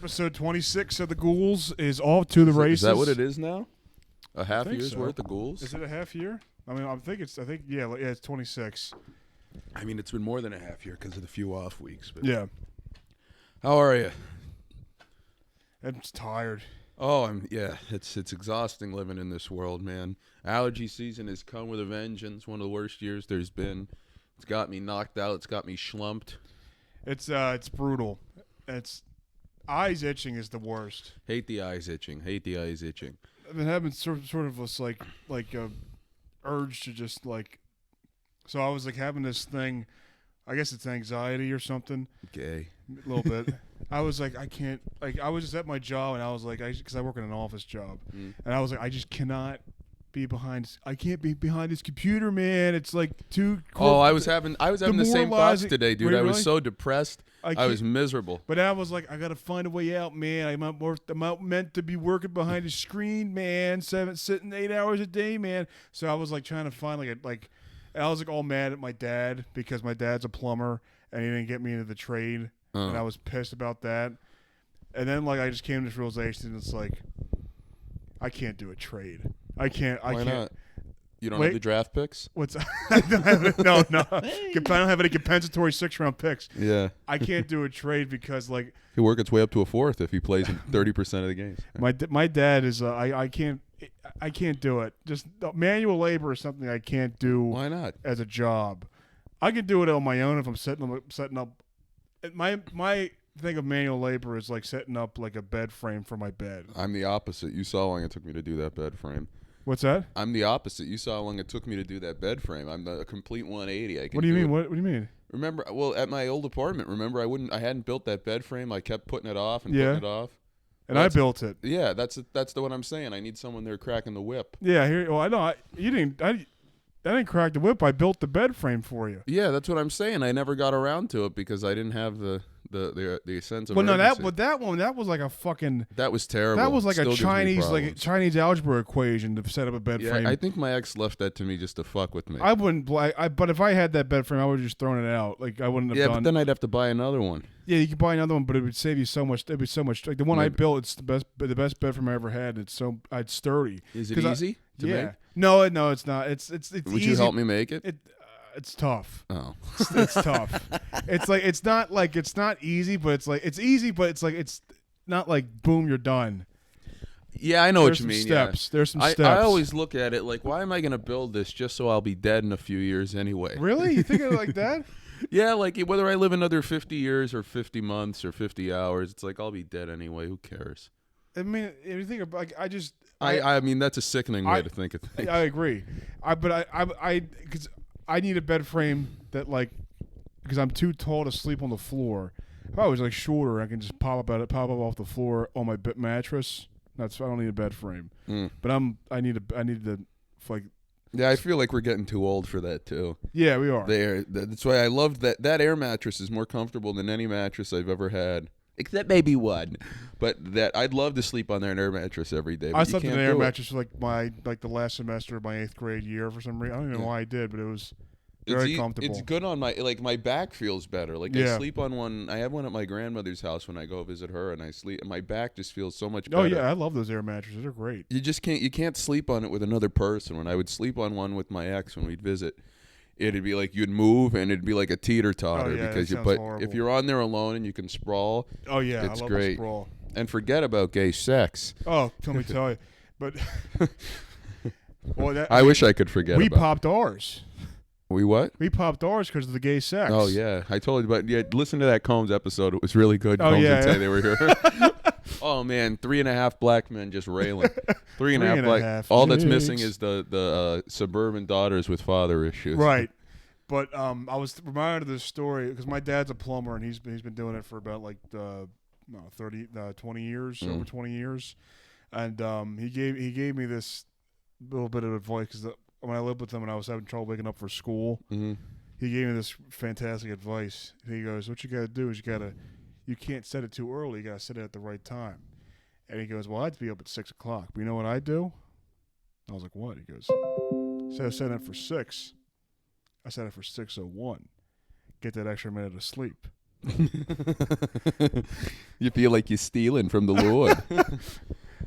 Episode 26 of the Ghouls is off to the races. Is that what it is now? A half year's so. worth of Ghouls? Is it a half year? I mean, yeah, it's 26. I mean, it's been more than a half year because of the few off weeks. But Yeah. How are you? I'm just tired. Oh, it's exhausting living in this world, man. Allergy season has come with a vengeance. One of the worst years there's been. It's got me knocked out. It's got me schlumped. It's brutal. It's eyes itching is the worst. Hate the eyes itching. I've been having sort of this like urge to just like. So I was like having this thing. I guess it's anxiety or something. Gay. A little bit. I was like, I can't. Like, I was just at my job, and I was like, because I work in an office job, and I was like, I just cannot be behind. I can't be behind this computer, man. It's like too. I was having the same thoughts today, dude. I was so depressed. I was miserable. But I was like, I gotta find a way out, man. I'm not meant to be working behind a screen, man. Sitting 8 hours a day, man. So I was like trying to find I was like all mad at my dad because my dad's a plumber and he didn't get me into the trade, and I was pissed about that. And then like I just came to this realization, it's like I can't do a trade. I can't. Why not? You don't have the draft picks? What's no. I don't have any compensatory 6-round picks. Yeah. I can't do a trade because like he'll work its way up to a fourth if he plays in 30% of the games. My dad is I can't do it. Just manual labor is something I can't do. Why not? As a job, I can do it on my own if I'm setting up. My thing of manual labor is like setting up like a bed frame for my bed. I'm the opposite. You saw how long it took me to do that bed frame. What's that? I'm the opposite. You saw how long it took me to do that bed frame. I'm the complete 180. What do you mean? What do you mean? Remember, well, at my old apartment, I hadn't built that bed frame. I kept putting it off and putting it off. And I built it. Yeah, that's the one I'm saying. I need someone there cracking the whip. Yeah, I know. I didn't crack the whip. I built the bed frame for you. Yeah, that's what I'm saying. I never got around to it because I didn't have the sense of. Well, no, urgency. that was like a fucking. That was terrible. That was like Still a Chinese algebra equation to set up a bed frame. I think my ex left that to me just to fuck with me. I wouldn't. But if I had that bed frame, I would have just thrown it out. Like I wouldn't have done. Yeah, but then I'd have to buy another one. Yeah, you could buy another one, but it would save you so much. It'd be so much. Like the one I built, it's the best bed frame I ever had. It's sturdy. Is it easy to make? No, it's not. It's Would easy. you help me make it? It's tough. Oh, it's tough. It's like it's not easy, but it's easy, but it's not like boom, you're done. Yeah, I know what you mean. Steps. Yeah. There's some steps. I always look at it like, why am I going to build this just so I'll be dead in a few years anyway? Really? You think of it like that? Yeah, like whether I live another 50 years or 50 months or 50 hours, it's like I'll be dead anyway. Who cares? I mean, if you think about, I mean, that's a sickening way to think of things. I agree. Because I need a bed frame that because I'm too tall to sleep on the floor. If I was like shorter, I can just pop up off the floor on my mattress. I don't need a bed frame. But I need the like. Yeah, I feel like we're getting too old for that too. Yeah, we are. That's why I love that air mattress is more comfortable than any mattress I've ever had. Except maybe one, but that I'd love to sleep on an air mattress every day. I slept in an air mattress for the last semester of my 8th grade year for some reason. I don't even know why I did, but it was very comfortable. It's good on my back feels better. I sleep on one. I have one at my grandmother's house when I go visit her, and I sleep. And my back just feels so much better. Oh yeah, I love those air mattresses. They're great. You can't sleep on it with another person. When I would sleep on one with my ex when we'd visit, it'd be like you'd move and it'd be like a teeter-totter because if you're on there alone and you can sprawl, oh yeah, it's I love great. Sprawl. And forget about gay sex. Oh, let me tell you, but I wish I could forget. We popped ours. We what? We popped ours because of the gay sex. Oh yeah, I told you. But yeah, listen to that Combs episode. It was really good. Oh Combs yeah, would say they were here. Oh man, 3.5 black men just railing. 3.5 black. All that's missing is the suburban daughters with father issues. Right. But I was reminded of this story because my dad's a plumber and he's been doing it for about 20 years, over 20 years, and he gave me this little bit of advice because when I lived with him and I was having trouble waking up for school, he gave me this fantastic advice. He goes, "What you got to do is you can't set it too early. You got to set it at the right time." And he goes, "Well, I'd be up at 6 o'clock. But you know what I do?" I was like, "What?" He goes, "Instead of setting it for 6, I set it for 6:01. Get that extra minute of sleep." You feel like you're stealing from the Lord.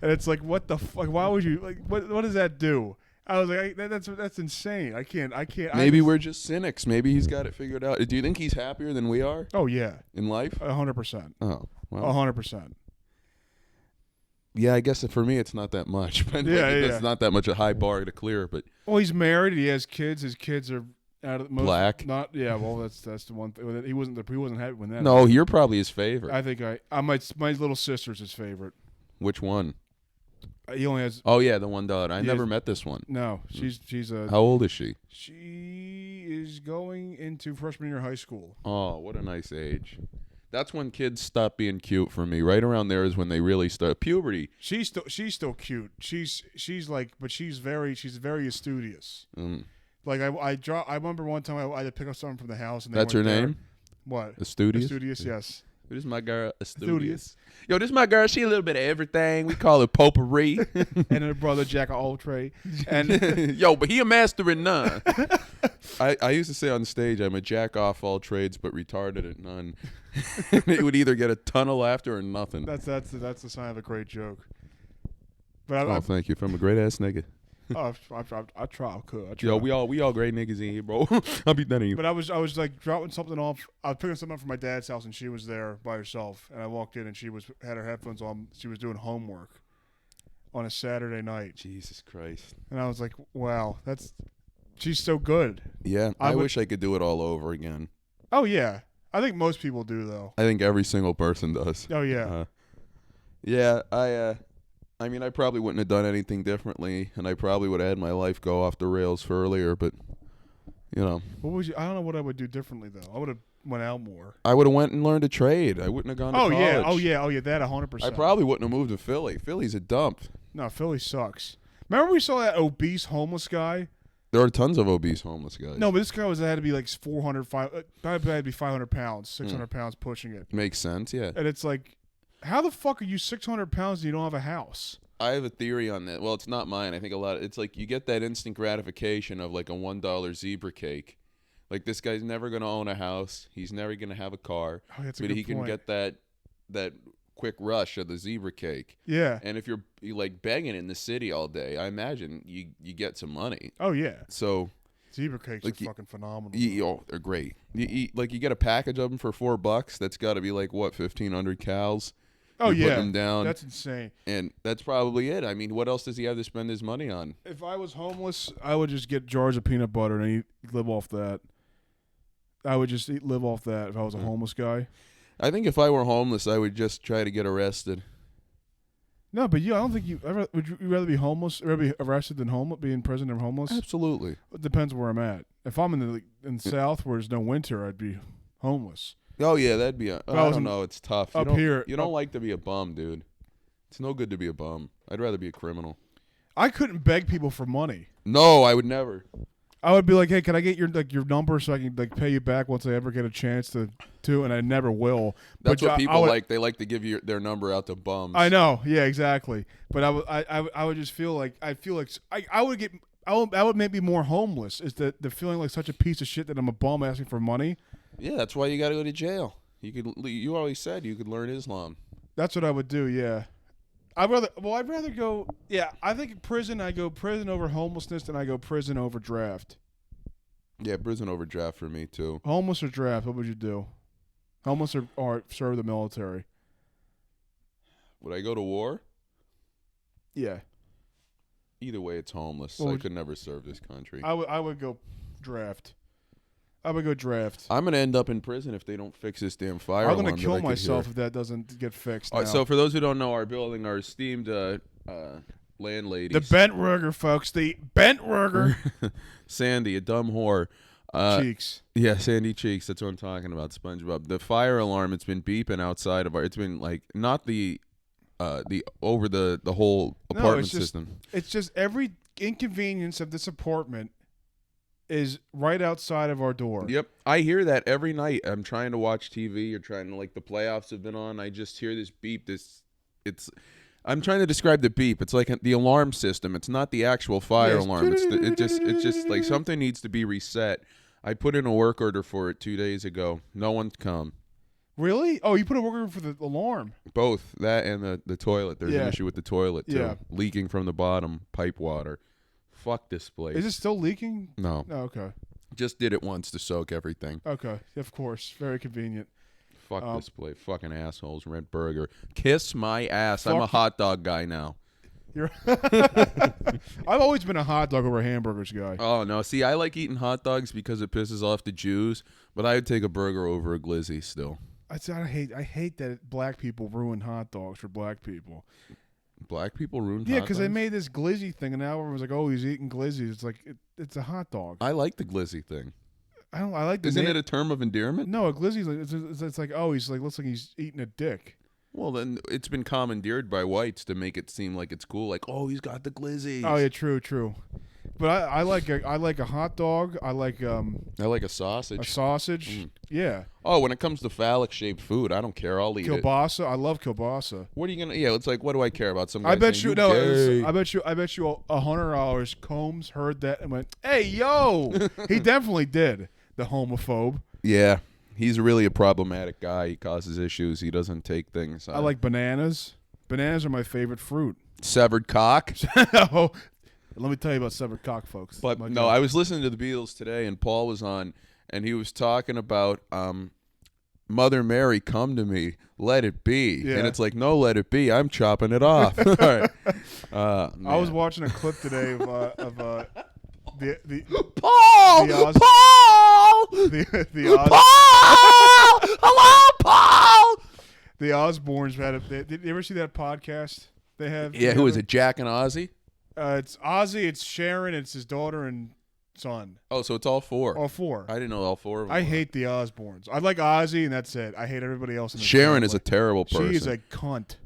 And it's like, what the fuck? Why would you like? What does that do? I was like, that's insane. I can't. Maybe we're just cynics. Maybe he's got it figured out. Do you think he's happier than we are? Oh yeah, in life, 100%. Oh, well, 100%. Yeah, I guess for me it's not that much. But it's not that much a high bar to clear. But he's married. He has kids. His kids are out of black. Not well. That's the one thing. He wasn't happy with that. No, you're probably his favorite. I think my little sister's his favorite. Which one? He only has. Oh yeah, the one daughter. I never met this one. No, she's a. How old is she? She is going into freshman year of high school. Oh, what a nice age. That's when kids stop being cute for me. Right around there is when they really start puberty. She's still cute. She's like, but she's very studious. Like I remember one time I had to pick up something from the house and that's her name. What? Studious. Studious, yes. This is my girl, Studious. Yo, this is my girl. She a little bit of everything. We call her potpourri. And her brother Jack of all trade. And yo, but he a master in none. I used to say on stage, I'm a jack off all trades, but retarded at none. It would either get a ton of laughter or nothing. That's the sign of a great joke. But thank you. From a great ass nigga. I try. Yo, we all great niggas in here, bro. I'll be done in you. But I was like dropping something off. I was picking something up from my dad's house, and she was there by herself. And I walked in, and she had her headphones on. She was doing homework on a Saturday night. Jesus Christ! And I was like, wow, she's so good. Yeah, I wish I could do it all over again. Oh yeah, I think most people do though. I think every single person does. Oh yeah. I mean, I probably wouldn't have done anything differently, and I probably would have had my life go off the rails for earlier, but, you know. I don't know what I would do differently, though. I would have went out more. I would have went and learned a trade. I wouldn't have gone to college. Oh, yeah, that 100%. I probably wouldn't have moved to Philly. Philly's a dump. No, Philly sucks. Remember we saw that obese homeless guy? There are tons of obese homeless guys. No, but this guy had to be like 400, had to be 500 pounds, 600 pounds pushing it. Makes sense, yeah. And it's like, how the fuck are you 600 pounds and you don't have a house? I have a theory on that. Well, it's not mine. I think it's like you get that instant gratification of like a $1 zebra cake. Like this guy's never going to own a house. He's never going to have a car. Oh, that's a but good he point. can get that quick rush of the zebra cake. Yeah. And if you're like begging in the city all day, I imagine you get some money. Oh, yeah. So zebra cakes are fucking phenomenal. They're great. You get a package of them for $4. That's got to be like, what, 1,500 cows? Oh, you yeah. Put them down. That's insane. And that's probably it. I mean, what else does he have to spend his money on? If I was homeless, I would just get jars of peanut butter and live off that. I would just live off that if I was a homeless guy. I think if I were homeless, I would just try to get arrested. No, but I don't think would you rather be homeless, or be arrested than be in prison than homeless? Absolutely. It depends where I'm at. If I'm in the South where there's no winter, I'd be homeless. Oh yeah, that'd be. I don't know. It's tough. You don't like to be a bum, dude. It's no good to be a bum. I'd rather be a criminal. I couldn't beg people for money. No, I would never. I would be like, hey, can I get your number so I can pay you back once I ever get a chance to, and I never will. That's what people like. They like to give you their number out to bums. I know. Yeah, exactly. But I would just feel like I would make me more homeless. Is the feeling like such a piece of shit that I'm a bum asking for money. Yeah, that's why you got to go to jail. You always said you could learn Islam. That's what I would do. Yeah, I'd rather go. Yeah, I think prison. I go prison over homelessness, than I go prison over draft. Yeah, prison over draft for me too. Homeless or draft? What would you do? Homeless or serve the military? Would I go to war? Yeah. Either way, it's homeless. I could never serve this country. I would go draft. I would go draft. I'm gonna end up in prison if they don't fix this damn fire alarm. I'm gonna kill myself if that doesn't get fixed. Now. So for those who don't know, our building, our esteemed landlady, the Bent Ruger, folks, the Bent Ruger, Sandy, a dumb whore. Cheeks. Yeah, Sandy Cheeks. That's what I'm talking about. SpongeBob. The fire alarm. It's been beeping outside of our. It's been like not the over the whole apartment system. It's just every inconvenience of this apartment is right outside of our door. Yep. I hear that every night. I'm trying to watch TV or trying to, like, the playoffs have been on. I just hear this beep. I'm trying to describe the beep. It's like the alarm system. It's not the actual fire alarm. It's just like something needs to be reset. I put in a work order for it 2 days ago. No one's come. Really? Oh, you put a worker for the alarm. Both that and the toilet. There's an issue with the toilet too. Yeah. Leaking from the bottom, pipe water. Fuck this place. Is it still leaking? No. Oh, okay. Just did it once to soak everything. Okay. Of course. Very convenient. Fuck this place. Fucking assholes. Red Burger. Kiss my ass. I'm a hot dog guy now. I've always been a hot dog over hamburgers guy. Oh, no. See, I like eating hot dogs because it pisses off the Jews, but I would take a burger over a glizzy still. I hate that black people ruin hot dogs for black people. Black people ruin hot dogs? Yeah, because they made this glizzy thing, and now everyone's like, "Oh, he's eating glizzies." It's like it's a hot dog. I like the glizzy thing. I like the Isn't it a term of endearment? No, a glizzy's like it's like, oh, he's like looks like he's eating a dick. Well, then it's been commandeered by whites to make it seem like it's cool. Like, oh, he's got the glizzies. Oh yeah, true. But I like a hot dog. I like a sausage. A sausage. Yeah. Oh, when it comes to phallic shaped food, I don't care. I'll eat kielbasa. I love kielbasa. What are you gonna? Yeah, it's like, what do I care about? Some guy I bet saying, you no. I bet you $100. Combs heard that and went, "Hey, yo!" He definitely did. The homophobe. Yeah, he's really a problematic guy. He causes issues. He doesn't take things. I like bananas. Bananas are my favorite fruit. Severed cock. Oh, let me tell you about severed cock, folks. But no, I was listening to the Beatles today, and Paul was on, and he was talking about Mother Mary, come to me, let it be. Yeah. And it's like, no, let it be. I'm chopping it off. All right. I was watching a clip today of the Paul! Paul! Paul! Hello, Paul! The Osbournes did you ever see that podcast they have? Yeah, who is it, Jack and Ozzy? It's Ozzy, it's Sharon, it's his daughter and son. Oh, so it's all four. All four. I didn't know all four of them. I hate the Osbournes. I like Ozzy, and that's it. I hate everybody else. Sharon is a terrible person. She is a cunt.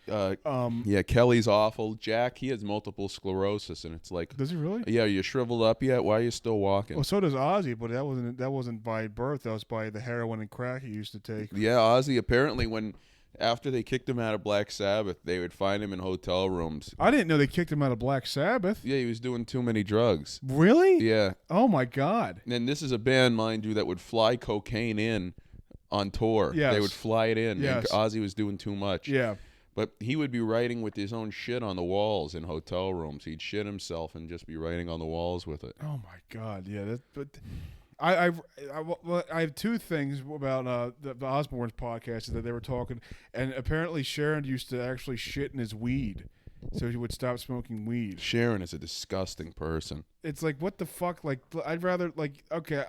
Yeah, Kelly's awful. Jack, he has multiple sclerosis, and it's like, does he really? Yeah, you shriveled up yet? Why are you still walking? Well, so does Ozzy, but that wasn't by birth. That was by the heroin and crack he used to take. Yeah, Ozzy apparently after they kicked him out of Black Sabbath, they would find him in hotel rooms. I didn't know they kicked him out of Black Sabbath. Yeah, he was doing too many drugs. Really? Yeah. Oh my God. And this is a band, mind you, that would fly cocaine in on tour. Yes. They would fly it in. Yes. And Ozzy was doing too much. Yeah. But he would be writing with his own shit on the walls in hotel rooms. He'd shit himself and just be writing on the walls with it. Oh my God. Yeah. I have two things about the Osbournes podcast is that they were talking, and apparently Sharon used to actually shit in his weed, so he would stop smoking weed. Sharon is a disgusting person. It's like, what the fuck? Like, I'd rather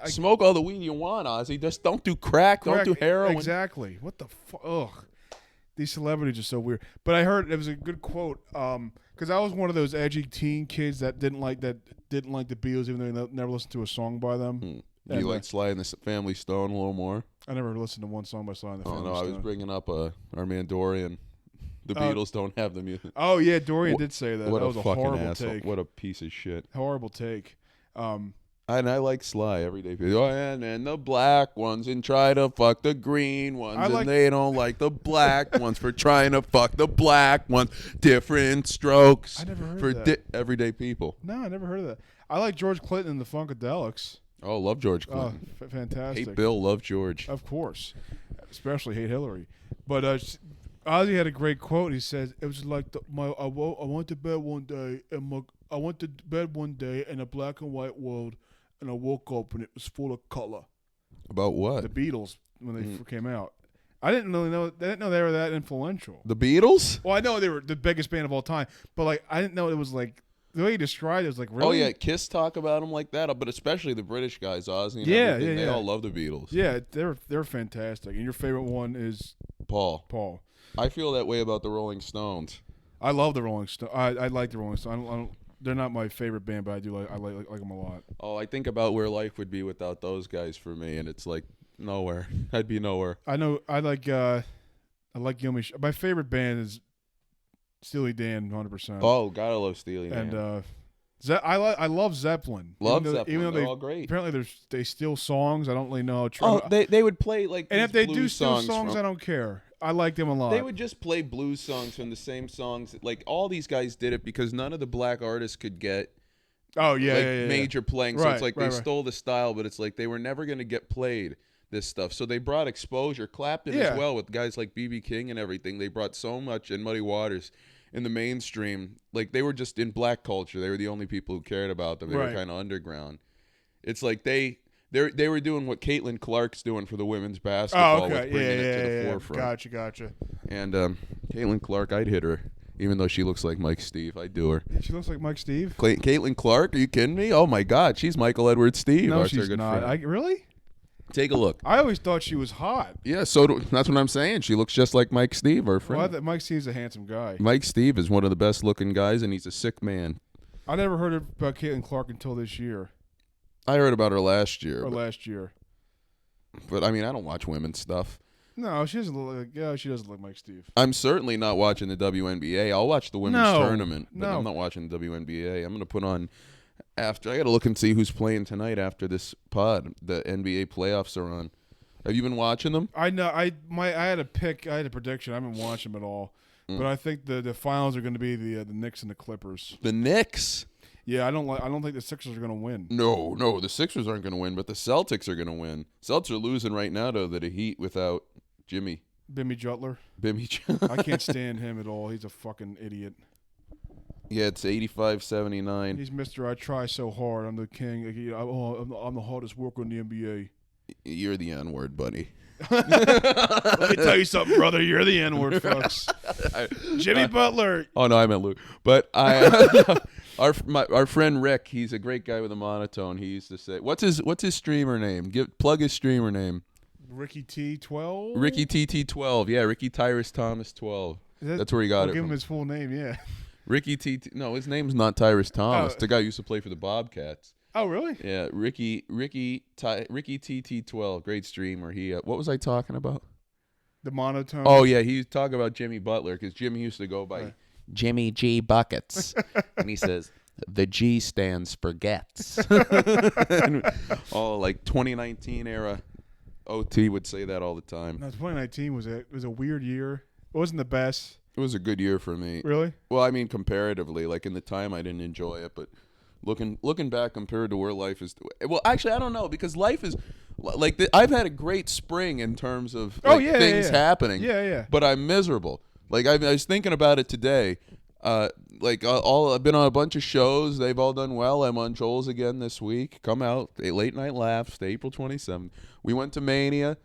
smoke all the weed you want, Ozzy. Just don't do crack. Don't do heroin. Exactly. What the fuck? Ugh. These celebrities are so weird. But I heard it was a good quote. Because I was one of those edgy teen kids that didn't like the Beatles, even though they never listened to a song by them. You like Sly and the Family Stone a little more? I never listened to one song by Sly and the Family Stone. Oh, no, I was bringing up our man Dorian. The Beatles don't have the music. Oh, yeah, Dorian did say that. What that was a fucking horrible asshole. take. What a piece of shit. Horrible take. And I like Sly every day. Oh, and the black ones and try to fuck the green ones. And they don't like the black ones for trying to fuck the black ones. Different strokes. I never heard that. Everyday people. No, I never heard of that. I like George Clinton and the Funkadelics. Oh, love George Clinton. Oh, fantastic. Hate Bill, love George. Of course. Especially hate Hillary. But Ozzy had a great quote. He says, it was like I went to bed one day in a black and white world, and I woke up and it was full of color. About what? The Beatles, when they came out. I didn't really know. They didn't know they were that influential. The Beatles? Well, I know they were the biggest band of all time, but I didn't know it was like the way he described it was like, really? Oh yeah, Kiss talk about them like that, but especially the British guys, Ozzy and everything. They all love the Beatles. Yeah, they're fantastic. And your favorite one is Paul. I feel that way about the Rolling Stones. I love the Rolling Stones. I like the Rolling Stones. They're not my favorite band, but I do like them a lot. Oh, I think about where life would be without those guys for me, and it's like nowhere. I'd be nowhere. I know. I like Yummy. My favorite band is Steely Dan, 100%. Oh, gotta love Steely Dan. And I love Zeppelin. Zeppelin. Even though they're all great. Apparently they steal songs. I don't really know. They would play like. And if they do steal songs, I don't care. I like them a lot. They would just play blues songs from the same songs. Like all these guys did it because none of the black artists could get. Oh yeah, major playing. So right, it's like they stole the style, but it's like they were never going to get played. this stuff. So they brought exposure. Clapton as well with guys like B.B. King and everything. They brought so much, and Muddy Waters in the mainstream. Like they were just in black culture. They were the only people who cared about them. They were kind of underground. It's like they were doing what Caitlin Clark's doing for the women's basketball. With bringing it to the forefront. Gotcha. And Caitlin Clark, I'd hit her. Even though she looks like Mike Steve, I'd do her. She looks like Mike Steve? Caitlin Clark? Are you kidding me? Oh, my God. She's Michael Edward Steve. No, she's not. Really? Take a look. I always thought she was hot. Yeah, that's what I'm saying. She looks just like Mike Steve, our friend. Well, I thought Mike Steve's a handsome guy. Mike Steve is one of the best-looking guys, and he's a sick man. I never heard about Caitlin Clark until this year. I heard about her last year. But I mean, I don't watch women's stuff. No, she doesn't look like. She doesn't look like Steve. I'm certainly not watching the WNBA. I'll watch the women's tournament, but I'm not watching the WNBA. I'm going to put on after. I got to look and see who's playing tonight after this pod. The NBA playoffs are on. Have you been watching them? I know. I had a pick. I had a prediction. I haven't watched them at all, but I think the finals are going to be the Knicks and the Clippers. The Knicks. Yeah, I don't think the Sixers are going to win. No, the Sixers aren't going to win, but the Celtics are going to win. Celtics are losing right now to the Heat without Bimmy Jutler. I can't stand him at all. He's a fucking idiot. Yeah, it's 85-79. He's Mr. I try so hard. I'm the king. I'm the hardest worker in the NBA. You're the N-word, buddy. Let me tell you something, brother. You're the N-word, folks. Jimmy Butler. Oh no, I meant Luke. But our friend Rick, he's a great guy with a monotone. He used to say, "What's his streamer name? Plug his streamer name." Ricky T12. Ricky TT12. Yeah, Ricky Tyrus Thomas 12. That's where he got it. Give from. him his full name. Yeah. Ricky TT. No, his name's not Tyrus Thomas. The guy who used to play for the Bobcats. Oh, really? Yeah, Ricky TT12, great streamer. He what was I talking about? The monotone. Oh yeah, he was talking about Jimmy Butler because Jimmy used to go by Jimmy G Buckets, and he says the G stands for gets. Oh, like 2019 era, OT would say that all the time. No, 2019 was a weird year. It wasn't the best. It was a good year for me. Really? Well, I mean, comparatively, like in the time, I didn't enjoy it, but. Looking back compared to where life is, well, actually, I don't know because life is like I've had a great spring in terms of things happening. Yeah. But I'm miserable. Like I was thinking about it today. I've been on a bunch of shows. They've all done well. I'm on Joel's again this week. Come out, Late Night Laughs, April 27th. We went to Mania.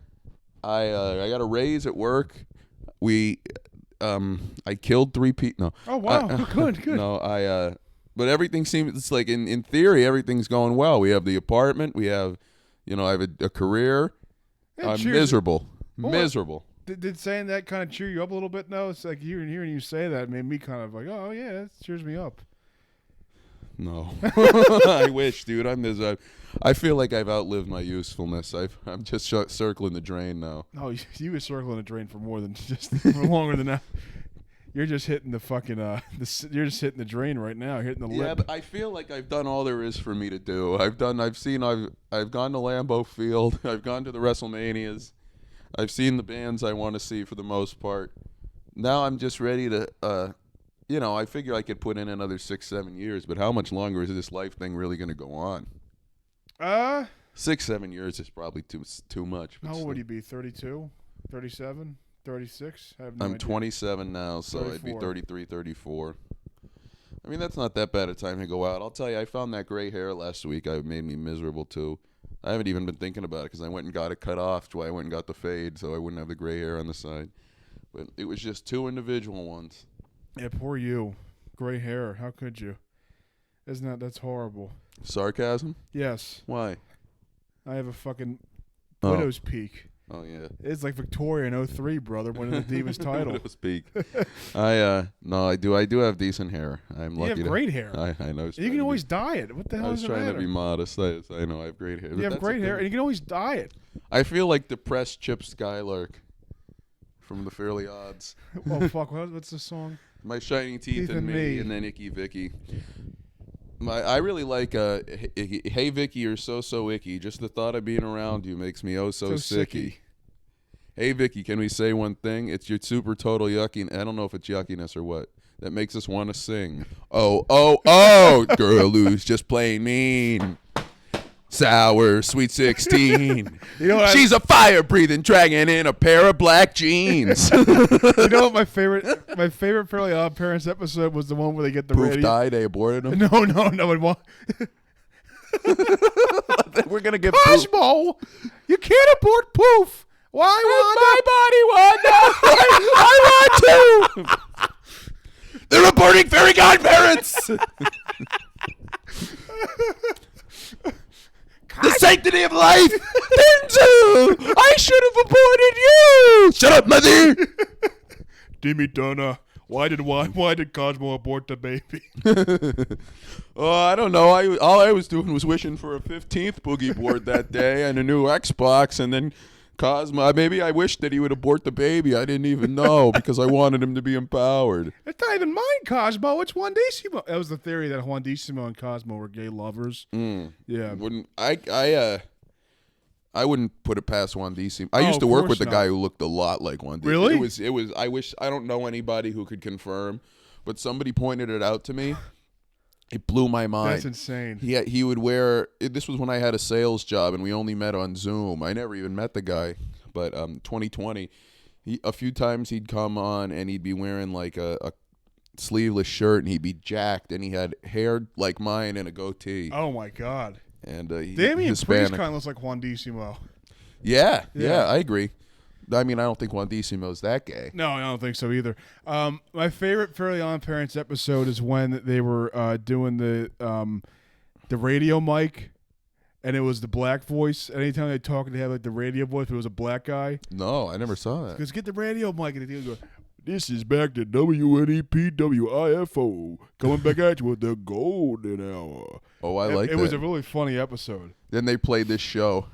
I got a raise at work. I killed 3 people. No. Oh wow, good. No, But everything seems, it's like in theory, everything's going well. We have the apartment. We have, I have a career. I'm miserable. Miserable. Did saying that kind of cheer you up a little bit? No, it's like hearing you say that made me kind of like, oh yeah, that cheers me up. No. I wish, dude. I feel like I've outlived my usefulness. I'm just circling the drain now. No, you were circling the drain for more than for longer than that. You're just hitting the fucking you're just hitting the drain right now. You're hitting the lip. Yeah, but I feel like I've done all there is for me to do. I've gone to Lambeau Field. I've gone to the WrestleManias. I've seen the bands I want to see for the most part. Now I'm just ready to I figure I could put in another 6-7 years, but how much longer is this life thing really going to go on? 6-7 years is probably too much. How old would you be? 32? 37? 36? I have no I'm idea. 27 now, so 34. I'd be 33, 34. I mean, that's not that bad a time to go out. I'll tell you, I found that gray hair last week. It made me miserable, too. I haven't even been thinking about it because I went and got it cut off. That's why I went and got the fade, so I wouldn't have the gray hair on the side. But it was just 2 individual ones. Yeah, poor you. Gray hair. How could you? That's horrible. Sarcasm? Yes. Why? I have a fucking widow's peak. Oh yeah, it's like Victoria in 03, brother, winning the Divas title. Speak. I do have decent hair. I'm lucky. You have great hair. I know. You can always dye it. What the hell is it? I was trying to be modest. I know I have great hair. You have great hair, and you can always dye it. I feel like depressed Chip Skylark from the Fairly Odds. Oh fuck! What's the song? My shining teeth and me, and then Icky Vicky. I really like Hey Vicky, you're so icky. Just the thought of being around you makes me so sicky. Hey Vicky, can we say one thing? It's your super total yucky. I don't know if it's yuckiness or what. That makes us want to sing. Oh, girl who's just plain mean. Sour, sweet 16. You know what She's a fire-breathing dragon in a pair of black jeans. You know what my favorite Fairly Odd Parents episode was the one where they get the Proof radio. died, they aborted him. No. We're going to get Cosmo, you can't abort Poof. Why, Wanda? I want to. They're aborting fairy godparents. The sanctity of life. Denzel, I should have aborted you. Shut up, mother. Dimmy Donna, why did Cosmo abort the baby? Oh, I don't know. All I was doing was wishing for a 15th boogie board that day and a new Xbox, and then Cosmo. Maybe I wished that he would abort the baby. I didn't even know because I wanted him to be empowered. It's not even mine, Cosmo. It's Juandissimo. That was the theory that Juandissimo and Cosmo were gay lovers. Yeah. I wouldn't put it past Juandissimo. I used to work with a guy who looked a lot like Juandissimo. Really? It was. I don't know anybody who could confirm, but somebody pointed it out to me. It blew my mind. That's insane. He would wear. This was when I had a sales job and we only met on Zoom. I never even met the guy, but 2020, a few times he'd come on and he'd be wearing like a sleeveless shirt and he'd be jacked and he had hair like mine and a goatee. Oh my God. And Damian Priest Hispanic. kind of looks like Juandissimo. Yeah, I agree. I mean, I don't think Juandissimo's that gay. No, I don't think so either. My favorite Fairly Odd Parents episode is when they were doing the radio mic, and it was the black voice. Anytime they talk, they have like the radio voice, but it was a black guy. No, I never saw that. Because get the radio mic, and they go, "This is back to WNEPWIFO, coming back at you with the golden hour." Oh, I like that. It was a really funny episode. Then they played this show.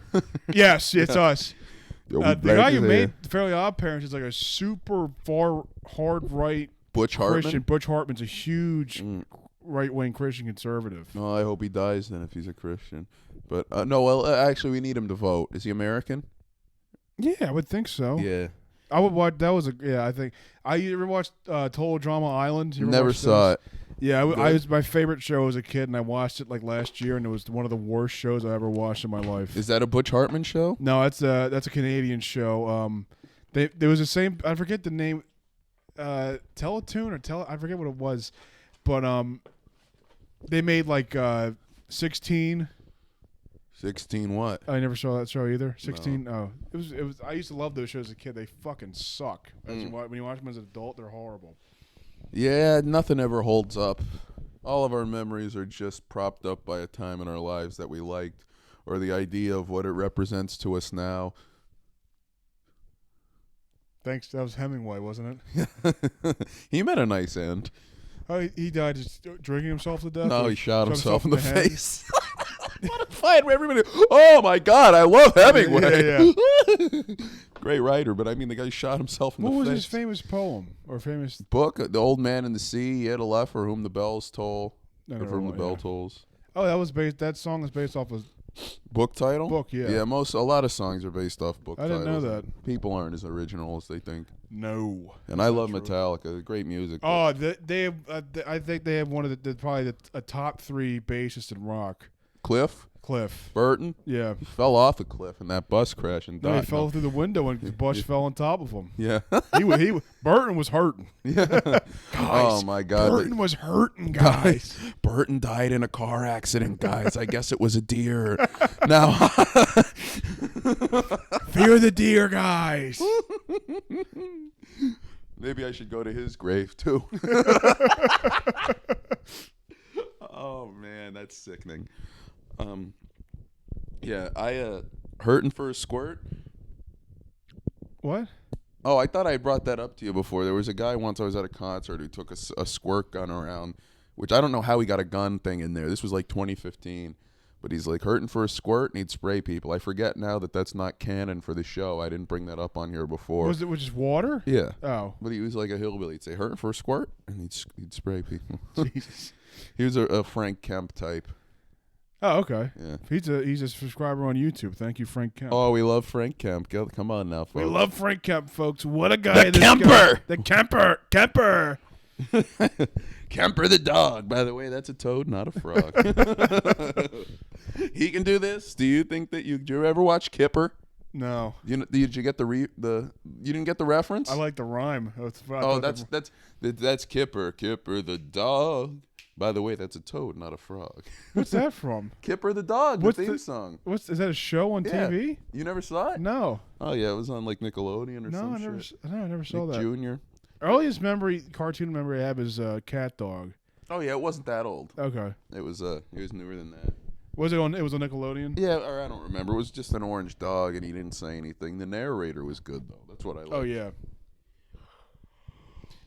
Yes, it's us. Yo, The guy who made Fairly Odd Parents is like a super hard right Butch Hartman. Christian. Butch Hartman's a huge right wing Christian conservative. No, I hope he dies then if he's a Christian. But no, well, actually, we need him to vote. Is he American? Yeah, I would think so. Yeah. I would watch. That was I think I ever watched Total Drama Island. You ever Never watched saw those? it. Yeah, I was my favorite show as a kid, and I watched it like last year, and it was one of the worst shows I ever watched in my life. Is that a Butch Hartman show? No, that's a Canadian show. There was the same. I forget the name. Teletoon or I forget what it was, but they made like 16. 16 what? I never saw that show either. 16. No. Oh, it was. I used to love those shows as a kid. They fucking suck. When you watch them as an adult, they're horrible. Yeah, nothing ever holds up. All of our memories are just propped up by a time in our lives that we liked, or the idea of what it represents to us now. Thanks. That was Hemingway, wasn't it? He met a nice end. Oh, he died just drinking himself to death? No, he shot himself in the head? face. What a fight where everybody, oh my God, I love Hemingway. Yeah. Great writer, but I mean, the guy shot himself in the face. What was his famous poem or famous book? The Old Man in the Sea, Yet a Left, For Whom the Bells Toll, No, or For Whom the Bell Tolls. Oh, that song is based off of book title? Book, yeah. Yeah, a lot of songs are based off book titles. I didn't know that. People aren't as original as they think. No. And I love Metallica. Great music. Oh, I think they have one of probably a top 3 bassists in rock. Cliff Burton. Yeah. He fell off a cliff in that bus crash and died. No, he fell through the window and Bush fell on top of him. Yeah. Burton was hurting. Yeah. Guys, oh my God. Burton was hurting, guys. Burton died in a car accident, guys. I guess it was a deer. Now fear the deer, guys. Maybe I should go to his grave too. Oh man, that's sickening. Yeah, I hurting for a squirt. What? Oh, I thought I brought that up to you before. There was a guy once I was at a concert who took a squirt gun around, which I don't know how he got a gun thing in there. This was like 2015. But he's like hurting for a squirt and he'd spray people. I forget now that that's not canon for the show. I didn't bring that up on here before. Was it just water? Yeah. Oh. But he was like a hillbilly. He'd say hurting for a squirt and he'd spray people. Jesus. He was a Frank Kemp type. Oh, okay. Yeah. He's a subscriber on YouTube. Thank you, Frank Kemp. Oh, we love Frank Kemp. Come on now, folks. We love Frank Kemp, folks. What a guy. The Kemper! The Kemper. Kemper the dog. By the way, that's a toad, not a frog. He can do this. Do you think that did you ever watch Kipper? No. Did you get you didn't get the reference? I like the rhyme. That's Kipper. Kipper the dog. By the way, that's a toad, not a frog. What's that from? Kipper the dog, What's the theme song. Is that a show on TV? You never saw it? No. Oh yeah, it was on like Nickelodeon or No, shit. I never saw Nick that. Junior. Earliest cartoon memory I have is Cat Dog. Oh yeah, it wasn't that old. Okay. It was newer than that. Was it on? It was on Nickelodeon. Yeah, or I don't remember. It was just an orange dog, and he didn't say anything. The narrator was good though. That's what I liked. Oh yeah.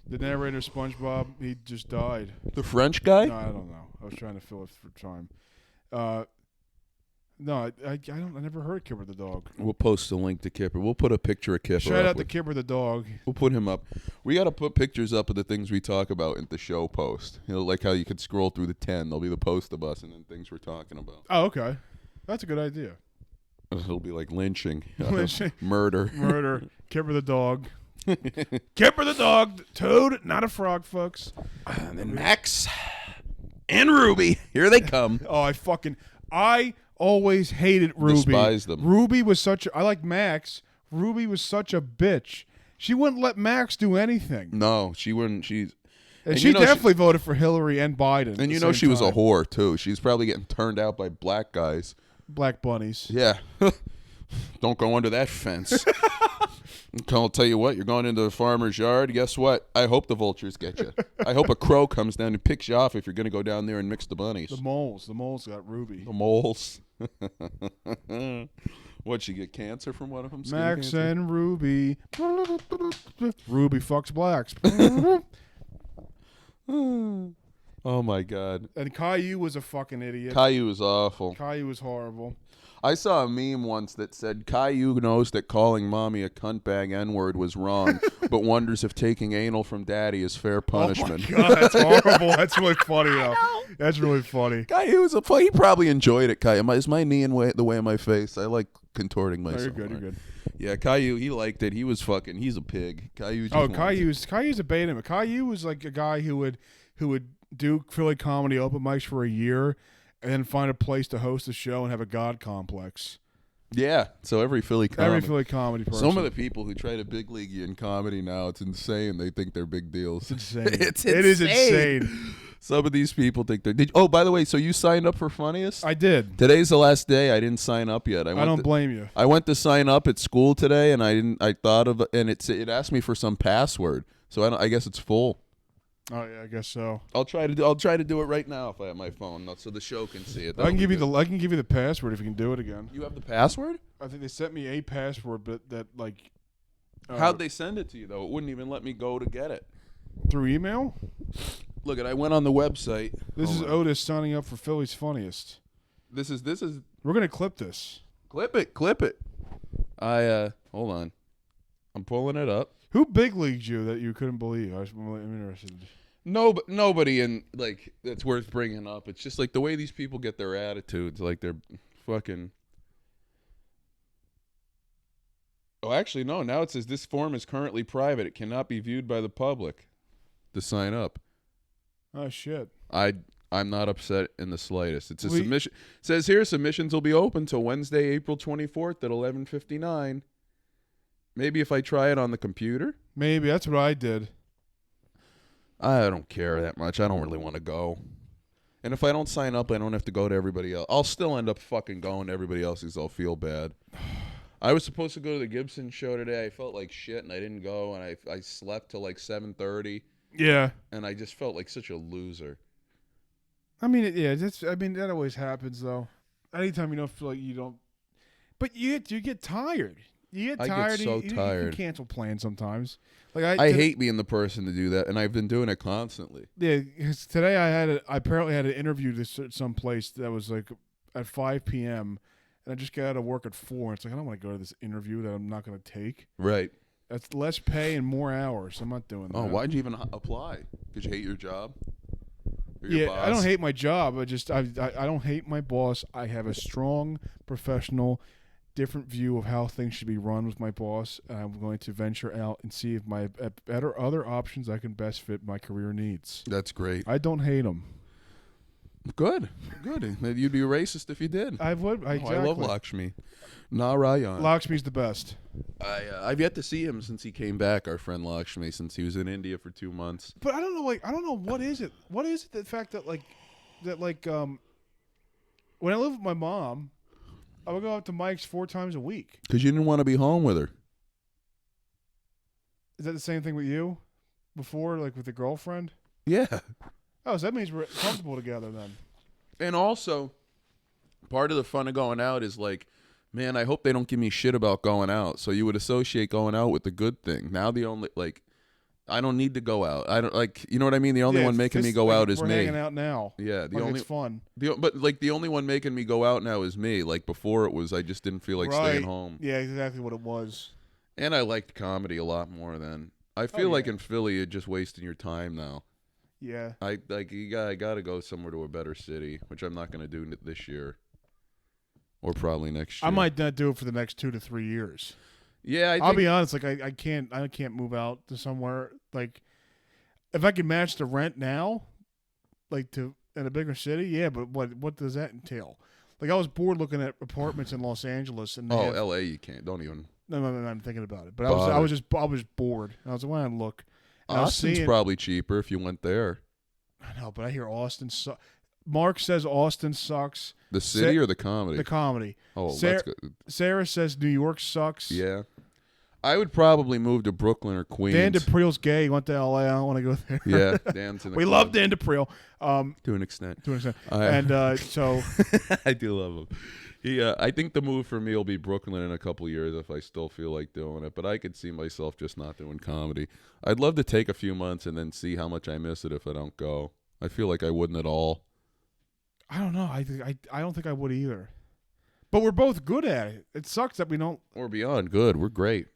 The narrator, SpongeBob, he just died. The French guy? No, I don't know. I was trying to fill it for time. No, I never heard of Kipper the dog. We'll post a link to Kipper. We'll put a picture of Kipper. Shout out to Kipper the dog. We'll put him up. We got to put pictures up of the things we talk about in the show post. Like how you could scroll through the 10. There'll be the post of us and then things we're talking about. Oh, okay. That's a good idea. It'll be like lynching. Lynching. Murder. Kipper the dog. Kipper the dog. Toad, not a frog, folks. And then Max and Ruby. Here they come. Oh, I always hated Ruby. Despise them. Ruby was I like Max. Ruby was such a bitch. She wouldn't let Max do anything. No, she wouldn't. And she definitely voted for Hillary and Biden. And she was a whore, too. She's probably getting turned out by black guys. Black bunnies. Yeah. Don't go under that fence. I'll tell you what, you're going into the farmer's yard. Guess what? I hope the vultures get you. I hope a crow comes down and picks you off if you're going to go down there and mix the bunnies. The moles got Ruby. The moles. What'd she get, cancer from one of them? Max and Ruby. Ruby fucks blacks. Oh, my God. And Caillou was a fucking idiot. Caillou was awful. Caillou was horrible. I saw a meme once that said Caillou knows that calling mommy a cunt bag N-word was wrong, but wonders if taking anal from daddy is fair punishment. Oh my God, that's horrible. That's really funny, though. That's really funny. Caillou was he probably enjoyed it. Caillou, is my knee in the way of my face? I like contorting myself. You're good. Yeah, Caillou, he liked it. He's a pig. Caillou's a beta. Caillou was like a guy who would do Philly comedy open mics for a year and then find a place to host a show and have a god complex. Yeah, so every Philly comedy person. Some of the people who try to big league you in comedy now, it's insane. They think they're big deals. It's insane. It is insane. Some of these people think they're... Oh, by the way, so you signed up for Funniest? I did. Today's the last day. I didn't sign up yet. I don't blame you. I went to sign up at school today, and it asked me for some password. So I guess it's full. Oh yeah, I guess so. I'll try to do it right now if I have my phone, so the show can see it. I can give you the password if you can do it again. You have the password? I think they sent me a password, but that like. How'd they send it to you though? It wouldn't even let me go to get it. Through email? Look, I went on the website. This is Otis signing up for Philly's Funniest. This is. We're gonna clip this. Clip it. Hold on. I'm pulling it up. Who big leagued you that you couldn't believe? I'm interested. No, but nobody that's worth bringing up. It's just like the way these people get their attitudes, like they're fucking. Oh, actually, no. Now it says this form is currently private. It cannot be viewed by the public. To sign up. Oh shit. I'm not upset in the slightest. It's a submission. It says here submissions will be open till Wednesday, April 24th at 11:59. Maybe if I try it on the computer? Maybe. That's what I did. I don't care that much. I don't really want to go. And if I don't sign up, I don't have to go to everybody else. I'll still end up fucking going to everybody else because I'll feel bad. I was supposed to go to the Gibson show today. I felt like shit, and I didn't go, and I slept till like 7:30. Yeah. And I just felt like such a loser. I mean, that always happens, though. Anytime you don't feel like you don't... But you get tired. You get tired. I get so tired. You can cancel plans sometimes. Like I hate being the person to do that, and I've been doing it constantly. Yeah, because today I apparently had an interview at some place that was like at 5 p.m., and I just got out of work at 4. It's like, I don't want to go to this interview that I'm not going to take. Right. That's less pay and more hours. I'm not doing that. Oh, why'd you even apply? Because you hate your job? Boss? I don't hate my job. I don't hate my boss. I have a strong, professional, different view of how things should be run with my boss. And I'm going to venture out and see if my better other options I can best fit my career needs. That's great. I don't hate him. Good. You'd be a racist if you did. I would. I love Lakshmi. Narayan. Lakshmi's the best. I've yet to see him since he came back. Our friend Lakshmi, since he was in India for 2 months. But I don't know. I don't know what is it. What is it? The fact that when I lived with my mom, I would go out to Mike's 4 times a week. Because you didn't want to be home with her. Is that the same thing with you? Before, like with the girlfriend? Yeah. Oh, so that means we're comfortable together then. And also, part of the fun of going out is like, man, I hope they don't give me shit about going out. So you would associate going out with the good thing. Now the only, like, I don't need to go out. I don't, like, you know what I mean? The only one making me go out is me. We're hanging out now. Yeah. It's fun. But like the only one making me go out now is me. Like before it was, I just didn't feel like staying home. Yeah, exactly what it was. And I liked comedy a lot more then. I feel like in Philly, you're just wasting your time now. Yeah. I got to go somewhere to a better city, which I'm not going to do this year. Or probably next year. I might not do it for the next 2 to 3 years. Yeah, I'll be honest. Like I can't move out to somewhere. Like if I could match the rent now, like in a bigger city, yeah. But what does that entail? Like I was bored looking at apartments in Los Angeles and L.A. You can't. Don't even. No, I'm thinking about it. But I was just bored. I was like, why not look? Austin's probably cheaper if you went there. I know, but I hear Austin sucks. Mark says Austin sucks. The city or the comedy? The comedy. Oh, that's good. Sarah says New York sucks. Yeah. I would probably move to Brooklyn or Queens. Dan DePriel's gay. He went to L.A. I don't want to go there. Yeah, Dan's in the We club. love Dan DePriel. To an extent. And so... I do love him. I think the move for me will be Brooklyn in a couple of years if I still feel like doing it. But I could see myself just not doing comedy. I'd love to take a few months and then see how much I miss it if I don't go. I feel like I wouldn't at all. I don't know. I don't think I would either. But we're both good at it. It sucks that we don't... We're beyond good. We're great.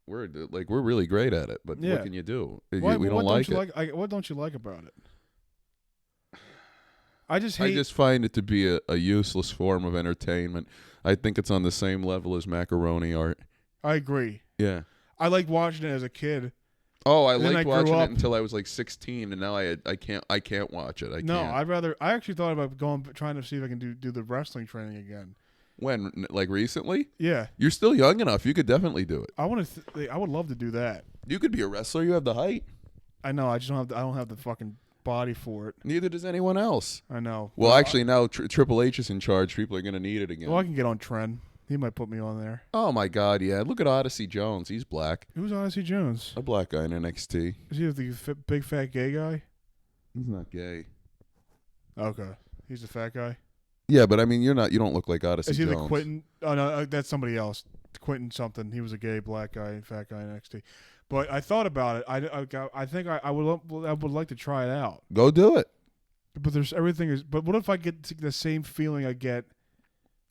We're really great at it. But what can you do? We don't like it. What don't you like about it? I just find it to be a useless form of entertainment. I think it's on the same level as macaroni art. I agree. Yeah. I liked watching it as a kid. Oh, I liked watching it until I was like 16, and now I can't watch it. I actually thought about trying to see if I can do the wrestling training again. When, like recently? Yeah. You're still young enough. You could definitely do it. I would love to do that. You could be a wrestler. You have the height. I know. I don't have the fucking body for it. Neither does anyone else. I know. Well, actually, now Triple H is in charge. People are going to need it again. Well, I can get on Trent. He might put me on there. Oh my God, yeah! Look at Odyssey Jones. He's black. Who's Odyssey Jones? A black guy in NXT. Is he the big fat gay guy? He's not gay. Okay, he's the fat guy. Yeah, but I mean, you don't look like Odyssey Jones. Is he the Quentin? Oh no, that's somebody else. Quentin something. He was a gay black guy, fat guy in NXT. But I thought about it. I think I would like to try it out. Go do it. But But what if I get the same feeling I get?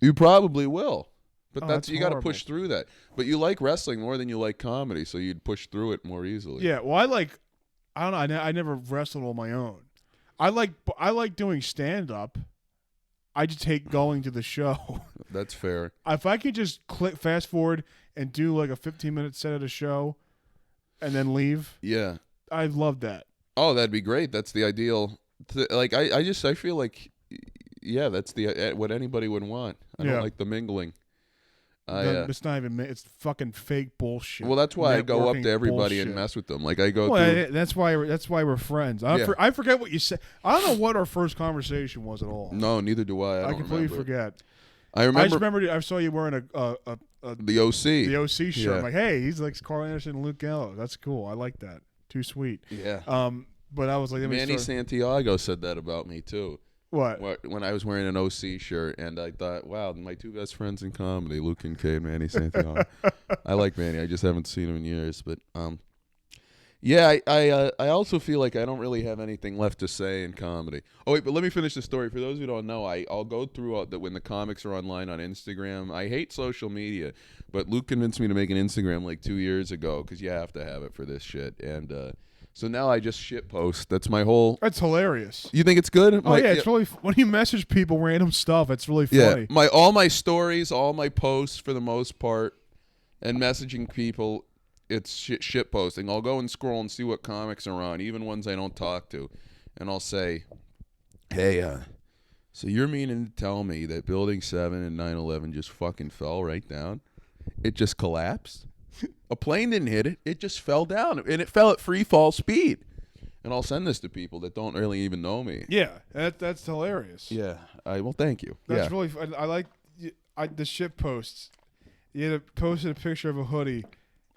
You probably will. But that's you got to push through that. But you like wrestling more than you like comedy, so you'd push through it more easily. Yeah, well, I don't know. I never wrestled on my own. I like doing stand up. I just hate going to the show. That's fair. If I could just fast forward and do like a 15-minute set of the show, and then leave. Yeah, I'd love that. Oh, that'd be great. That's the ideal. I feel like, yeah, that's what anybody would want. I don't like the mingling. It's not even. It's fucking fake bullshit. Well, that's why I go up to everybody and mess with them. Like I go. That's why we're friends. I forget what you said. I don't know what our first conversation was at all. No, neither do I. I completely forget. I remember. I just remember I saw you wearing the OC. The OC shirt. Yeah. I'm like, hey, he's like Carl Anderson and Luke Gallows. That's cool. I like that. Too sweet. Yeah. But I was like, Manny Santiago said that about me too. What? When I was wearing an OC shirt, and I thought, wow, my two best friends in comedy, Luke and Kay, Manny Santiago. I like Manny. I just haven't seen him in years. But yeah, I also feel like I don't really have anything left to say in comedy. Oh wait, but let me finish the story. For those who don't know, I'll go through that when the comics are online on Instagram. I hate social media, but Luke convinced me to make an Instagram like 2 years ago because you have to have it for this shit. And So now I just shit post. That's my whole. That's hilarious. You think it's good? Oh yeah, it's really when you message people random stuff. It's really funny. Yeah, all my stories, all my posts for the most part, and messaging people, it's shit posting. I'll go and scroll and see what comics are on, even ones I don't talk to, and I'll say, "Hey, so you're meaning to tell me that Building 7 and 9/11 just fucking fell right down? It just collapsed? A plane didn't hit it. It just fell down, and it fell at free fall speed." And I'll send this to people that don't really even know me. Yeah, that's hilarious. Yeah. Well, thank you. That's really fun. I like the shit posts. You had posted a picture of a hoodie.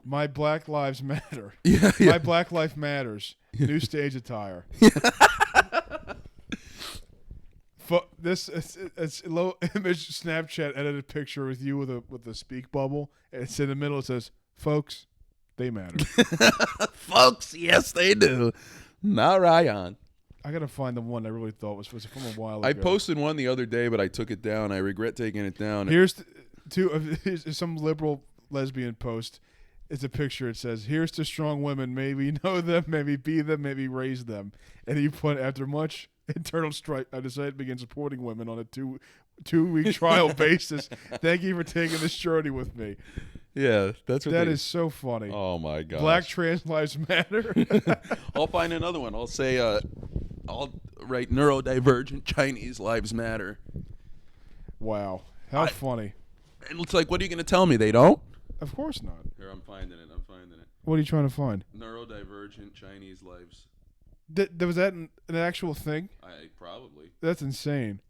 My Black Lives Matter. Yeah. My Black Life Matters. New stage attire. It's low image Snapchat edited picture with you with a speak bubble, and it's in the middle. It says, "Folks, they matter." Folks, yes, they do. Not Ryan. I gotta find the one I really thought was from a while ago. I posted one the other day, but I took it down. I regret taking it down. Here's some liberal lesbian post. It's a picture. It says, "Here's to strong women. Maybe know them, maybe be them, maybe raise them." And you put, "After much internal strife, I decided to begin supporting women on a two-week trial basis. Thank you for taking this journey with me." Yeah, that's what that is so funny. Oh my god. Black trans lives matter. I'll find another one. I'll say, I'll write neurodivergent Chinese lives matter. Wow, how funny! It looks like, what are you going to tell me? They don't? Of course not. Here, I'm finding it. What are you trying to find? Neurodivergent Chinese lives. Was that an actual thing? Probably. That's insane.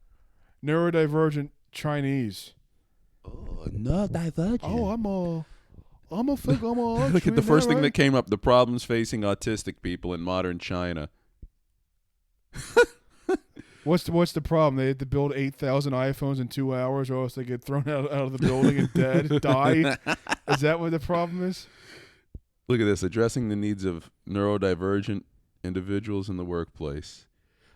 Neurodivergent Chinese. Oh, neurodivergent. Oh, I'm a Look at the first thing that came up: the problems facing autistic people in modern China. What's the problem? They had to build 8,000 iPhones in 2 hours, or else they get thrown out of the building and die. Is that what the problem is? Look at this: addressing the needs of neurodivergent individuals in the workplace.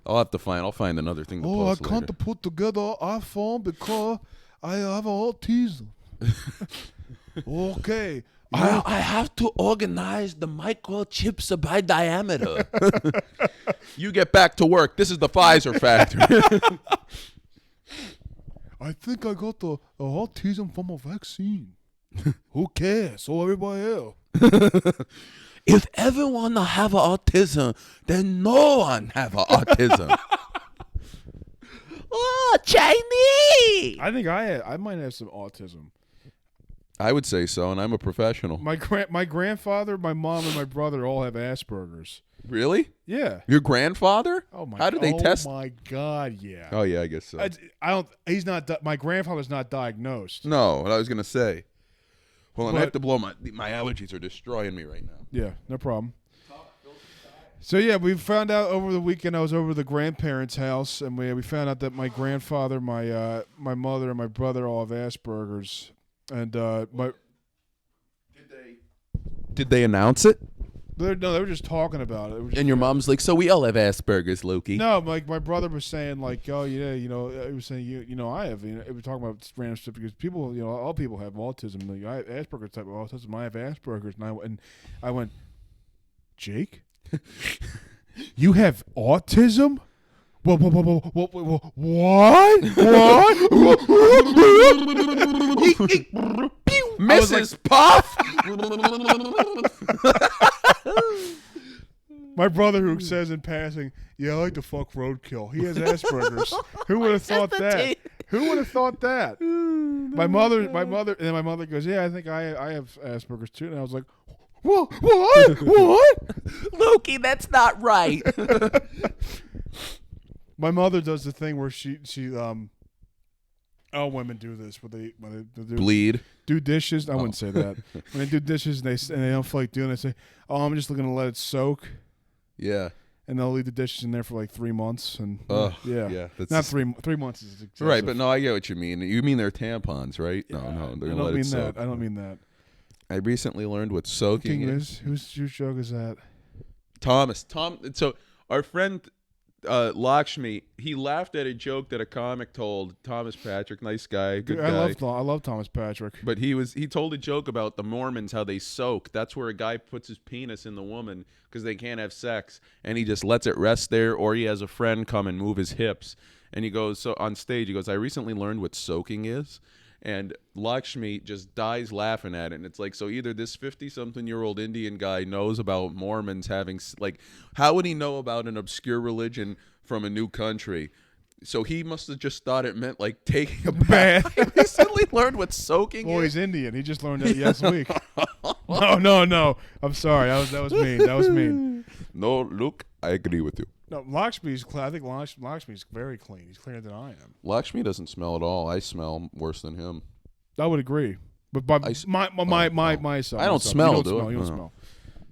I'll find another thing to post later. I can't put together iPhone because I have autism. Okay. I have to organize the microchips by diameter. You get back to work. This is the Pfizer factory. I think I got the autism from a vaccine. Who cares? So everybody else. If everyone have autism, then no one have autism. Oh, Chinese! I think I might have some autism. I would say so, and I'm a professional. My grandfather, my mom, and my brother all have Asperger's. Really? Yeah. Your grandfather? Oh my! How do they test? Oh my God! Yeah. Oh yeah, I guess so. I don't. He's not. My grandfather's not diagnosed. No, what I was gonna say. Hold on, I have to blow my allergies are destroying me right now. Yeah, no problem. So yeah, we found out over the weekend. I was over to the grandparents' house, and we found out that my grandfather, my mother, and my brother all have Asperger's. And Did they announce it? they were just talking about it. And your mom's like, so we all have Asperger's, Loki. No, like my brother was saying, like, oh yeah, he was saying, I have. We were talking about random stuff because people, all people have autism. Like, I have Asperger's type of autism. I have Asperger's, and I went, Jake, you have autism? What? Mrs. Puff? My brother, who says in passing, "Yeah, I like to fuck roadkill." He has Asperger's. Who would have thought that? Who would have thought that? My mother, and then my mother goes, "Yeah, I think I have Asperger's too." And I was like, "What? What? Loki, that's not right." My mother does the thing where she all women do this, when they bleed, do dishes. I wouldn't say that. When they do dishes and they don't feel like doing it, they say, "Oh, I'm just looking to let it soak." Yeah. And they'll leave the dishes in there for like 3 months, and yeah, that's not 3 months is excessive. Right, but no, I get what you mean. You mean they're tampons, right? Yeah, No, I don't mean that. I don't mean that. I recently learned what soaking is. Whose joke is that? Thomas. So our friend Lakshmi, he laughed at a joke that a comic told. Thomas Patrick, nice guy, good guy. I love Thomas Patrick. But he told a joke about the Mormons, how they soak. That's where a guy puts his penis in the woman because they can't have sex, and he just lets it rest there, or he has a friend come and move his hips. And he goes, so on stage, he goes, I recently learned what soaking is. And Lakshmi just dies laughing at it. And it's like, so either this 50-something-year-old Indian guy knows about Mormons having, like, how would he know about an obscure religion from a new country? So he must have just thought it meant, like, taking a bath. He recently learned what soaking Well, is. he's Indian. He just learned that last week. No. I'm sorry. That was mean. That was mean. No, Luke, I agree with you. No, Lakshmi's. I think Lakshmi's very clean. He's cleaner than I am. Lakshmi doesn't smell at all. I smell worse than him. I would agree. But by my son. I don't smell, You do I? You don't No. smell.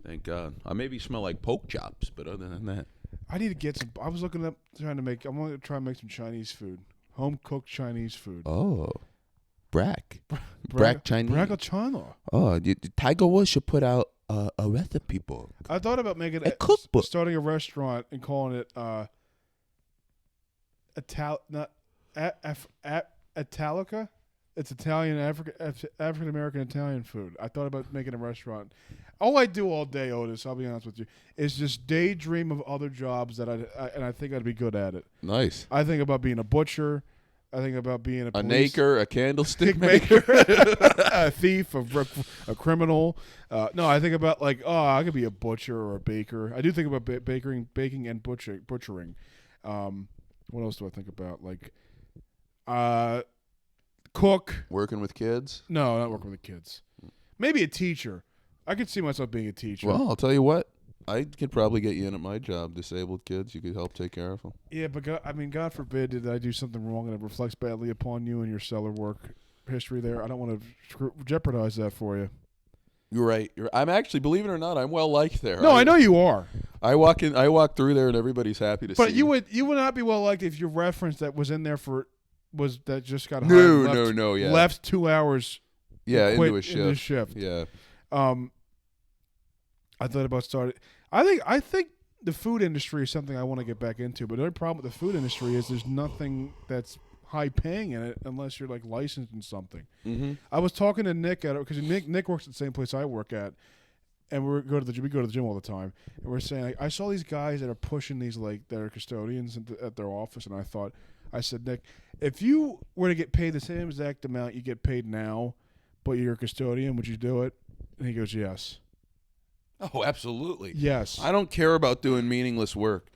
Thank God. I maybe smell like pork chops, but other than that. I need to get some. I was looking up trying to make. I want to try and make some Chinese food, home cooked Chinese food. Oh, Brack Chinese. Brack China. Oh, Tiger Woods should put out a recipe book. I thought about making A cookbook. starting a restaurant and calling it Italica. It's Italian, African American Italian food. I thought about making a restaurant. All I do all day, Otis, I'll be honest with you, is just daydream of other jobs that I think I'd be good at it. Nice. I think about being a butcher. I think about being a naker, a candlestick maker, a thief, a criminal. No, I think about I could be a butcher or a baker. I do think about baking and butchering. What else do I think about? Cook. Working with kids? No, not working with the kids. Maybe a teacher. I could see myself being a teacher. Well, I'll tell you what. I could probably get you in at my job. Disabled kids, you could help take care of them. Yeah, but God forbid that I do something wrong and it reflects badly upon you and your cellar work history there. I don't want to jeopardize that for you. You're right. I'm actually, believe it or not, I'm well liked there. No, I know you are. I walk through there and everybody's happy to see me. But you would not be well liked if your reference that was in there that just got hired. Yeah. Left 2 hours. Yeah, into a shift. Yeah. I thought about starting. I think the food industry is something I want to get back into. But the only problem with the food industry is there's nothing that's high paying in it unless you're licensed in something. Mm-hmm. I was talking to Nick because Nick works at the same place I work at, and we go to the gym all the time. And we're saying I saw these guys that are pushing these that are custodians at their office, and I said, Nick, if you were to get paid the same exact amount you get paid now, but you're a custodian, would you do it? And he goes, yes. Oh, absolutely. Yes. I don't care about doing meaningless work.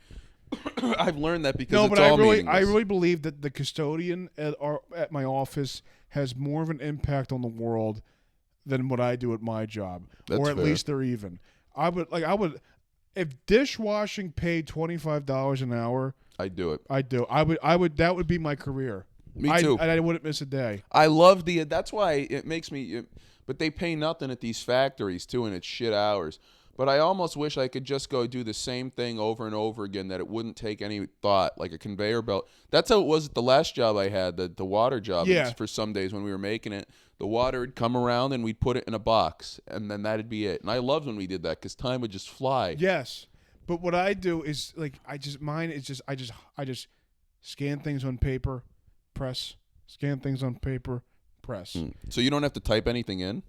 I've learned that because I really believe that the custodian at my office has more of an impact on the world than what I do at my job. That's or at fair. least they're even. I would if dishwashing paid $25 an hour, I'd do it. I would that would be my career. Me too. I wouldn't miss a day. I love that's why it makes me but they pay nothing at these factories too, and it's shit hours. But I almost wish I could just go do the same thing over and over again, that it wouldn't take any thought, like a conveyor belt. That's how it was at the last job I had, the water job. Yeah. For some days when we were making it, the water would come around and we'd put it in a box, and then that'd be it. And I loved when we did that because time would just fly. Yes. But what I do is I just scan things on paper, press. Scan things on paper, press. So you don't have to type anything in?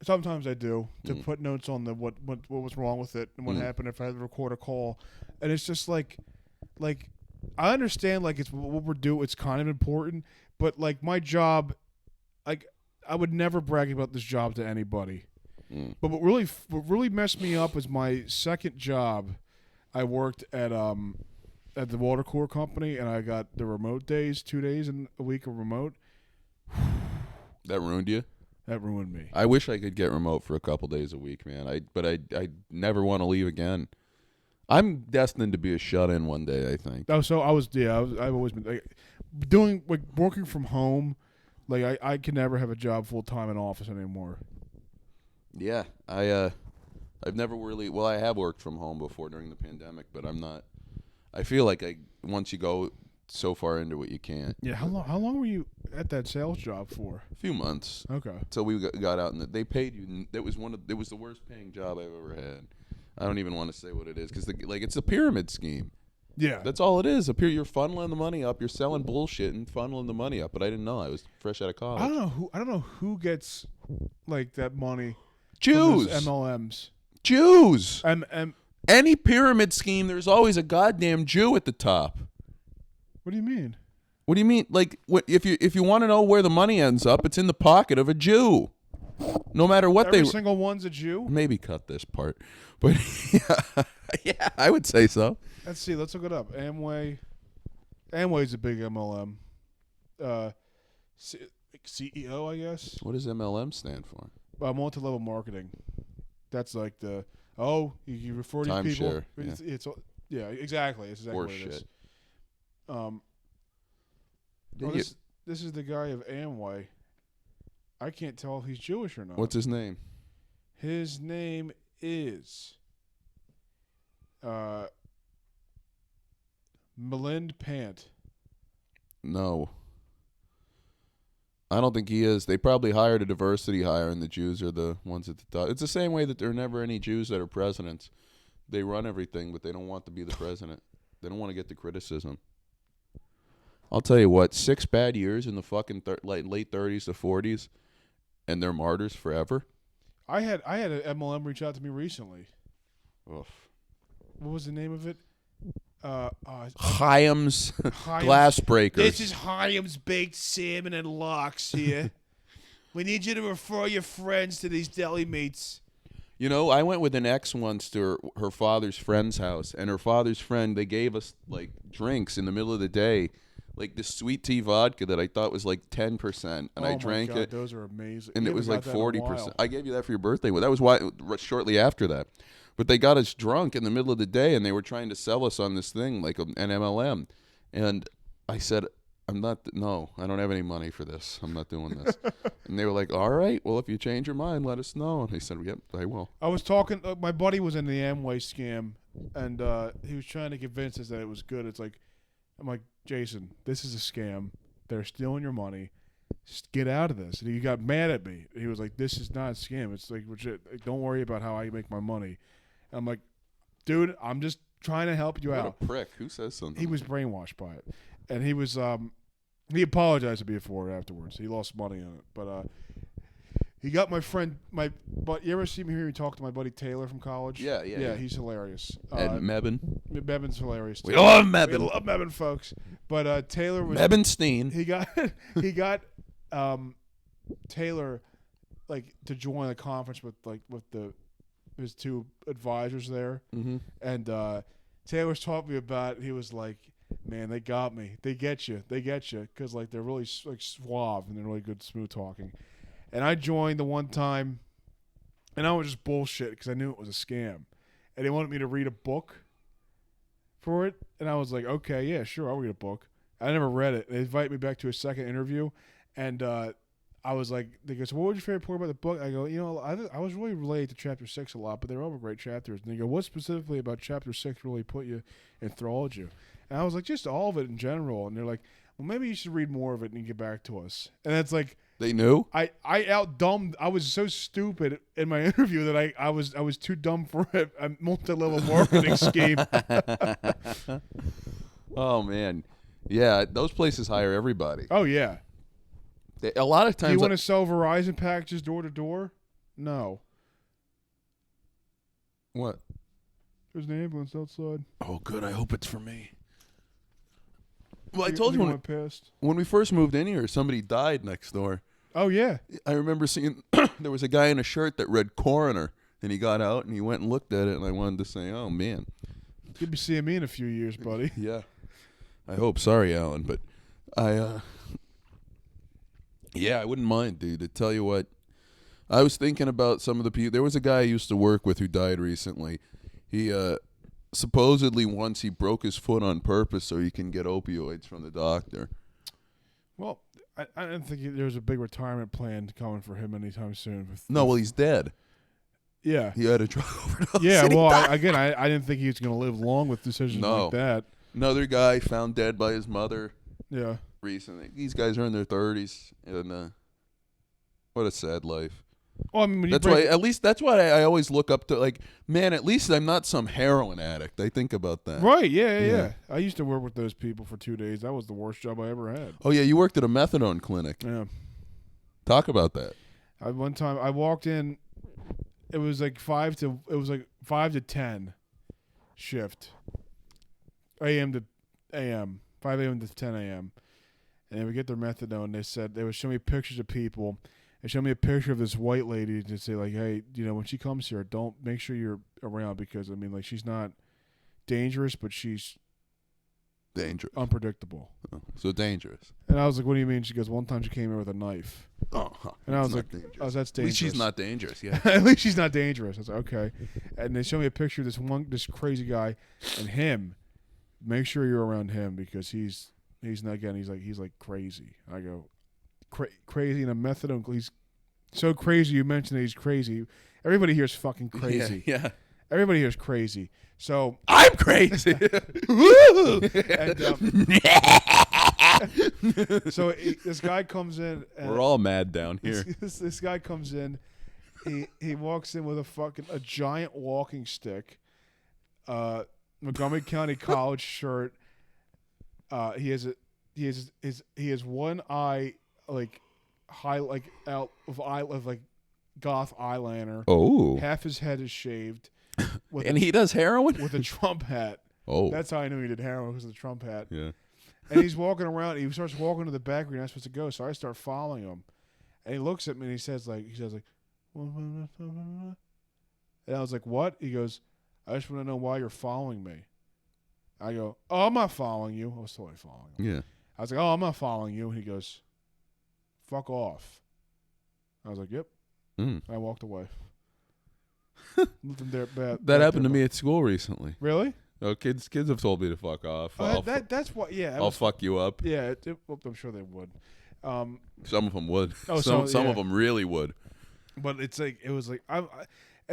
Sometimes I do to put notes on what was wrong with it and what happened if I had to record a call, and it's just like I understand it's what we're doing. It's kind of important, but my job, I would never brag about this job to anybody. But what really messed me up was my second job. I worked at the water cooler company, and I got the remote days, 2 days in a week of remote. That ruined you? That ruined me. I wish I could get remote for a couple days a week, man. But I never want to leave again. I'm destined to be a shut-in one day, I think. Oh, so I've always been doing working from home. I can never have a job full time in office anymore. Yeah, I've never really. Well, I have worked from home before during the pandemic, but I'm not. I feel like once you go so far into it, you can't. Yeah, how long were you at that sales job for? A few months. Okay. So we got out, and they paid you. It was the worst paying job I've ever had. I don't even want to say what it is because it's a pyramid scheme. Yeah. That's all it is. Up here, you're funneling the money up. You're selling bullshit and funneling the money up. But I didn't know. I was fresh out of college. I don't know who gets like that money. Jews. From those MLMs. Jews. M. Any pyramid scheme, there's always a goddamn Jew at the top. What do you mean? What do you mean? Like, if you want to know where the money ends up, it's in the pocket of a Jew. No matter what Every single one's a Jew? Maybe cut this part. But yeah, I would say so. Let's see. Let's look it up. Amway. Amway's a big MLM. CEO, I guess. What does MLM stand for? Multi-level marketing. That's like you refer to people. Timeshare. Yeah, exactly. It's exactly what it is. This is the guy of Amway. I can't tell if he's Jewish or not. What's his name? His name is Milind Pant. No. I don't think he is. They probably hired a diversity hire, and the Jews are the ones at the top. It's the same way that there are never any Jews that are presidents. They run everything, but they don't want to be the president. They don't want to get the criticism. I'll tell you what, 6 bad years in the fucking late 30s to 40s, and they're martyrs forever. I had an MLM reach out to me recently. Oof. What was the name of it? Chaim's Glass Breakers. This is Chaim's Baked Salmon and Lox here. We need you to refer your friends to these deli meats. You know, I went with an ex once to her father's friend's house, and her father's friend, they gave us, like, drinks in the middle of the day, like this sweet tea vodka that I thought was like 10%, and I drank it. Those are amazing. And it was like 40%. I gave you that for your birthday. Well, that was why shortly after that. But they got us drunk in the middle of the day, and they were trying to sell us on this thing, like an MLM. And I said, I don't have any money for this. I'm not doing this. And they were like, all right, well, if you change your mind, let us know. And I said, yep, I will. I was talking, my buddy was in the Amway scam, and he was trying to convince us that it was good. I'm like, Jason, this is a scam. They're stealing your money. Just get out of this. And he got mad at me. He was like, this is not a scam. It's like, don't worry about how I make my money. And I'm like, dude, I'm just trying to help you out. What a prick. Who says something? He was brainwashed by it. And he was, he apologized to me for it afterwards. He lost money on it. But he got my friend, you ever see me hear me talk to my buddy Taylor from college? Yeah. Yeah, he's hilarious. And Mebane. Mebane's hilarious too. We love Mebane. We love Mebane, folks. But Taylor was Mebanstein. He got Taylor like to join a conference with his 2 advisors there, and Taylor's talking to me about it. He was like, "Man, they got me. They get you, because like they're really like suave and they're really good smooth talking." And I joined the one time, and I was just bullshit because I knew it was a scam, and they wanted me to read a book for it, and I was like, okay, yeah, sure, I'll read a book. I never read it. They invited me back to a second interview, and I was like, they go, so what was your favorite part about the book? I go, I was really related to chapter 6 a lot, but they're all great chapters. And they go, what specifically about chapter 6 really put you, enthralled you? And I was like, just all of it in general. And they're like, well, maybe you should read more of it and get back to us. And it's like, they knew? I was so stupid in my interview that I was too dumb for a multi-level marketing scheme. Oh man. Yeah, those places hire everybody. Oh yeah. A lot of times. Do you want to sell Verizon packages door to door? No. What? There's an ambulance outside. Oh good, I hope it's for me. Well, I told you when we first moved in here, somebody died next door. Oh, yeah. I remember seeing there was a guy in a shirt that read coroner, and he got out and he went and looked at it, and I wanted to say, oh, man. You'll be seeing me in a few years, buddy. Yeah. I hope. Sorry, Alan, but I wouldn't mind, dude. To tell you what, I was thinking about some of the people. There was a guy I used to work with who died recently. He, supposedly once he broke his foot on purpose so he can get opioids from the doctor. Well, I didn't think there was a big retirement plan coming for him anytime soon. Well, he's dead. Yeah. He had a drug overdose. Yeah, well, I didn't think he was going to live long with decisions like that. Another guy found dead by his mother. Yeah. Recently. These guys are in their 30s, and what a sad life. Well, I mean, when you That's why. At least that's why I always look up to. Like, man, at least I'm not some heroin addict. I think about that. Right? Yeah. I used to work with those people for 2 days. That was the worst job I ever had. Oh yeah, you worked at a methadone clinic. Yeah. Talk about that. One time I walked in. It was like 5 to 10 shift. A.M. to A.M. 5 a.m. to 10 a.m. And they would get their methadone. They said they would show me pictures of people. They showed me a picture of this white lady to say like, hey, when she comes here, don't make sure you're around because I mean like she's not dangerous, but she's dangerous, unpredictable. Oh, so dangerous. And I was like, what do you mean? She goes, one time she came here with a knife. Oh, and I was like, dangerous. oh, that's dangerous. At least she's not dangerous. Yeah. At least she's not dangerous. I was like, okay. And they showed me a picture of this crazy guy, and him. Make sure you're around him because he's not again. He's like crazy. I go, crazy in a methadone. He's so crazy. You mentioned that he's crazy. Everybody here's fucking crazy. Yeah. Everybody here's crazy. So I'm crazy. and, so this guy comes in. And we're all mad down here. This guy comes in. He walks in with a giant walking stick, Montgomery County College shirt. He has one eye out of like goth eyeliner. Oh. Half his head is shaved. And he does heroin with a Trump hat. Oh. That's how I knew he did heroin because of the Trump hat. Yeah. And he's walking around. He starts walking to the back where you're not supposed to go. So I start following him, and he looks at me and he says like, and I was like, what? He goes, I just want to know why you're following me. I go, oh, I'm not following you. I was totally following him. Yeah. I was like, oh, I'm not following you. And he goes, fuck off. I was like, yep. I walked away. That happened to me at school recently. Really? Oh, kids have told me to fuck off. That's what. Yeah. I'll fuck you up. Yeah. I'm sure they would. Some of them would. Oh, some yeah. of them really would. But it's like it was like and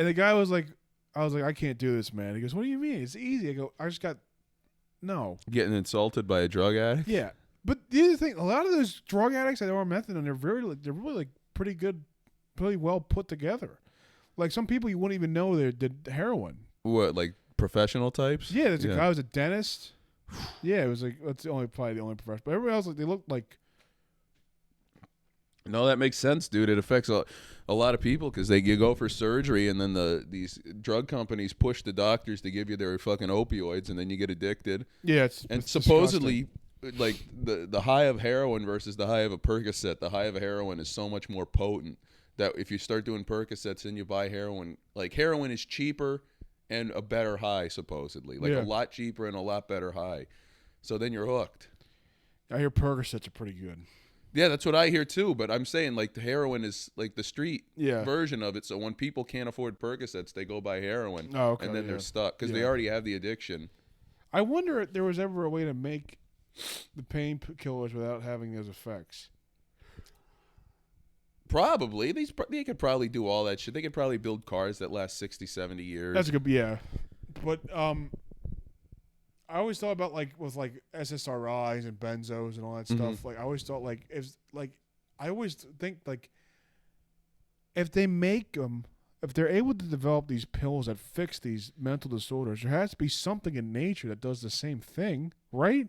the guy was like, I was like, I can't do this, man. He goes, what do you mean? It's easy. I go, I just got no. Getting insulted by a drug addict. Yeah. But the other thing, a lot of those drug addicts that are methadone, they're really like pretty good, pretty well put together. Like some people you wouldn't even know they did heroin. What, like professional types? Yeah, there's a guy who was a dentist. Yeah, it was like that's probably the only profession. But everybody else, like they looked like. No, that makes sense, dude. It affects a lot of people because you go for surgery and then these drug companies push the doctors to give you their fucking opioids and then you get addicted. Yeah, it's supposedly like the high of heroin versus the high of a Percocet. The high of a heroin is so much more potent that if you start doing Percocets and you buy heroin, like heroin is cheaper and a better high supposedly, like a lot cheaper and a lot better high. So then you're hooked. I hear Percocets are pretty good. Yeah, that's what I hear too. But I'm saying like the heroin is like the street version of it. So when people can't afford Percocets, they go buy heroin. Oh, okay, and then they're stuck because they already have the addiction. I wonder if there was ever a way to make the painkillers without having those effects. Probably. They could probably do all that shit. They could probably build cars that last 60, 70 years. That's a good, yeah. But I always thought about like with like SSRIs and benzos and all that stuff. Like I always thought like I always think like if they make them, if they're able to develop these pills that fix these mental disorders, there has to be something in nature that does the same thing, right?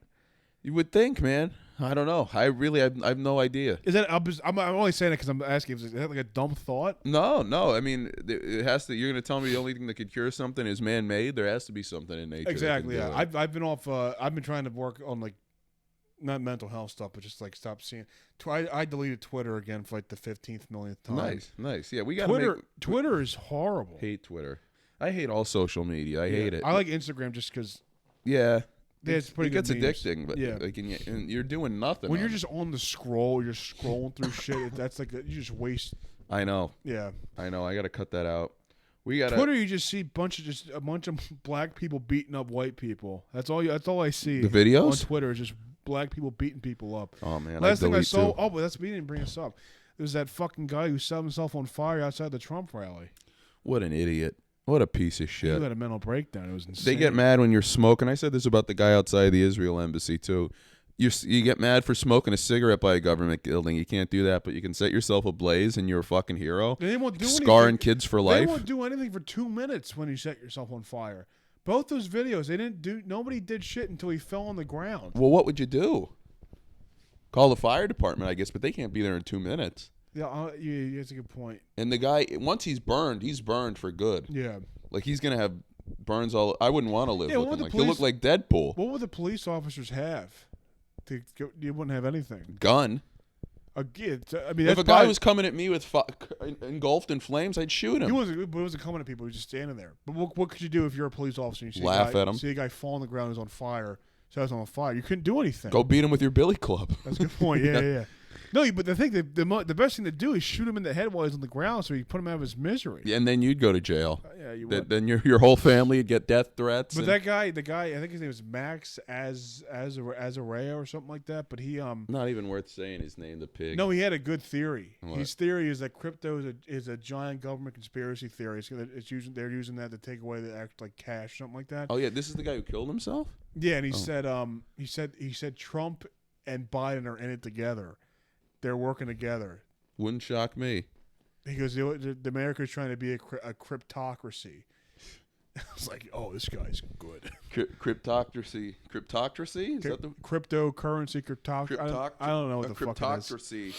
You would think, man. I don't know. I have no idea. Is that I'm only saying it because I'm asking. Is that like a dumb thought? No. I mean, it has to. You're going to tell me the only thing that could cure something is man-made. There has to be something in nature. Exactly. Yeah. I've been off. I've been trying to work on like not mental health stuff, but just like stop seeing. I deleted Twitter again for like the 15th millionth time. Nice. Yeah, we got Twitter is horrible. Hate Twitter. I hate all social media. I hate it. I like Instagram just because. Yeah. It's pretty good. It gets addicting, but like, and you're doing nothing. When you're just on the scroll, you're scrolling through shit. That's like you just waste. I know. Yeah. I know. I got to cut that out. We got Twitter. You just see a bunch of black people beating up white people. That's all I see. The videos on Twitter is just black people beating people up. Oh man. Last thing I saw. Too. Oh, but we didn't bring this up. There was that fucking guy who set himself on fire outside the Trump rally. What an idiot. What a piece of shit. He had a mental breakdown. It was insane. They get mad when you're smoking. I said this about the guy outside the Israel embassy, too. You get mad for smoking a cigarette by a government building. You can't do that, but you can set yourself ablaze and you're a fucking hero. They won't do Scarring anything. kids for life. They won't do anything for 2 minutes when you set yourself on fire. Both those videos, nobody did shit until he fell on the ground. Well, what would you do? Call the fire department, I guess, but they can't be there in 2 minutes. Yeah, that's a good point. And the guy, once he's burned for good. Yeah. Like, he's going to have burns all... I wouldn't want to live looking like... He'll look like Deadpool. What would the police officers have? You wouldn't have anything. Gun. If a guy was coming at me with engulfed in flames, I'd shoot him. He wasn't coming at people. He was just standing there. But what could you do if you're a police officer and you Laugh at him? See a guy fall on the ground who's on fire. So I was on fire. You couldn't do anything. Go beat him with your billy club. That's a good point. Yeah. No, but the thing, the best thing to do is shoot him in the head while he's on the ground, so you put him out of his misery. Yeah, and then you'd go to jail. Yeah, you would. Then your whole family would get death threats. But that guy, the guy, I think his name was Max Azareo or something like that. But he not even worth saying his name. The pig. No, he had a good theory. What? His theory is that crypto is a giant government conspiracy theory. They're using that to take away the act like cash, something like that. Oh yeah, this is the guy who killed himself. Yeah, and he said Trump and Biden are in it together. They're working together. Wouldn't shock me. He goes, the America's trying to be a cryptocracy. I was like, oh, this guy's good. Cryptocracy. Cryptocracy? Is that the cryptocurrency? I don't know what the fuck it is.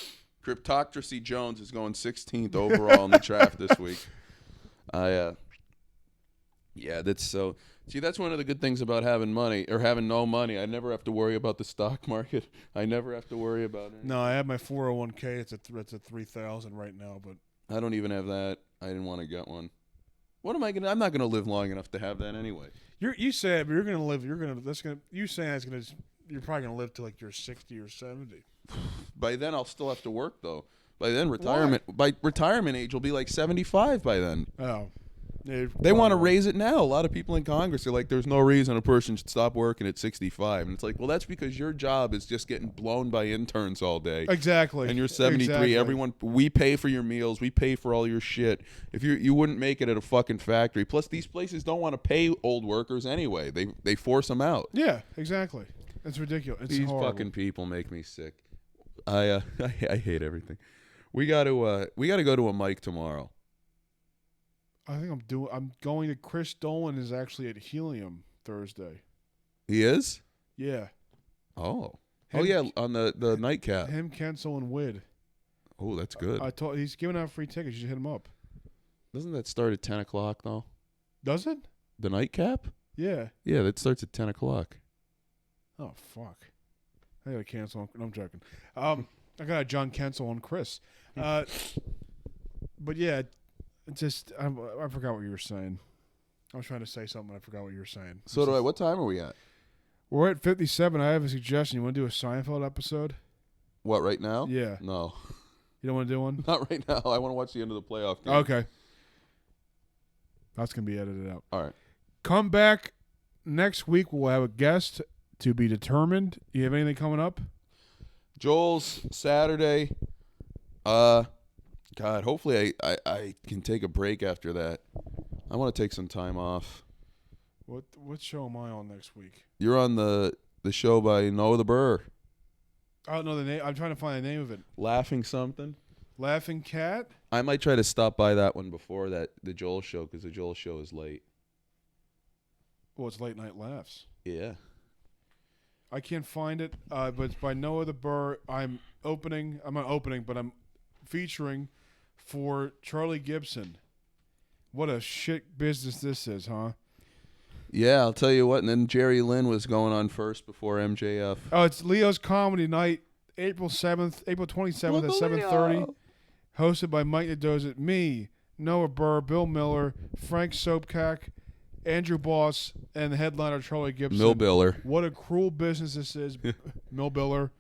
Cryptocracy Jones is going 16th overall in the draft this week. Yeah, that's so. See, that's one of the good things about having money or having no money. I never have to worry about the stock market. I never have to worry about it. No, I have my 401k. It's at 3,000 right now, but I don't even have that. I didn't want to get one. What am I gonna? I'm not gonna live long enough to have that anyway. You said you're gonna live. You're probably gonna live to like you're 60 or 70. By then, I'll still have to work though. By then, retirement age will be like 75 by then. Oh. They want to raise it now. A lot of people in Congress are like, there's no reason a person should stop working at 65. And it's like, well, that's because your job is just getting blown by interns all day. Exactly. And you're 73. Exactly. We pay for your meals. We pay for all your shit. If you wouldn't make it at a fucking factory. Plus, these places don't want to pay old workers anyway. They force them out. Yeah, exactly. It's ridiculous. It's these horrible. Fucking people make me sick. I hate everything. We got to go to a mic tomorrow. I think I'm going to Chris Dolan is actually at Helium Thursday. He is? Yeah. Oh. Yeah, on the nightcap. Him, Kensel, and Wid. Oh, that's good. He's giving out free tickets. You should hit him up. Doesn't that start at 10 o'clock, though? Does it? The nightcap? Yeah. Yeah, that starts at 10 o'clock. Oh, fuck. I got to cancel. I'm joking. I got John Kensel and Chris. But yeah, I forgot what you were saying. I was trying to say something. I forgot what you were saying. So do I. What time are we at? We're at 57. I have a suggestion. You want to do a Seinfeld episode? What, right now? Yeah. No. You don't want to do one? Not right now. I want to watch the end of the playoff game. Okay. That's going to be edited out. All right. Come back next week. We'll have a guest to be determined. You have anything coming up? Joel's Saturday. God, hopefully I can take a break after that. I want to take some time off. What show am I on next week? You're on the show by Noah the Burr. I don't know the name. I'm trying to find the name of it. Laughing something? Laughing Cat? I might try to stop by that one before the Joel show because the Joel show is late. Well, it's Late Night Laughs. Yeah. I can't find it, but it's by Noah the Burr. I'm not opening, but I'm featuring for Charlie Gibson. What a shit business this is, huh? Yeah, I'll tell you what. And then Jerry Lynn was going on first before MJF. Oh, it's Leo's Comedy Night, April 27th at 7:30. Hosted by Mike Nadoza, me, Noah Burr, Bill Miller, Frank Sopkak, Andrew Boss, and the headliner Charlie Gibson. Millbiller. What a cruel business this is. Millbiller,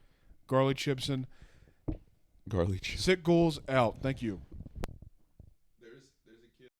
Garley Chipson. Garlic. Sick Ghouls out. Thank you.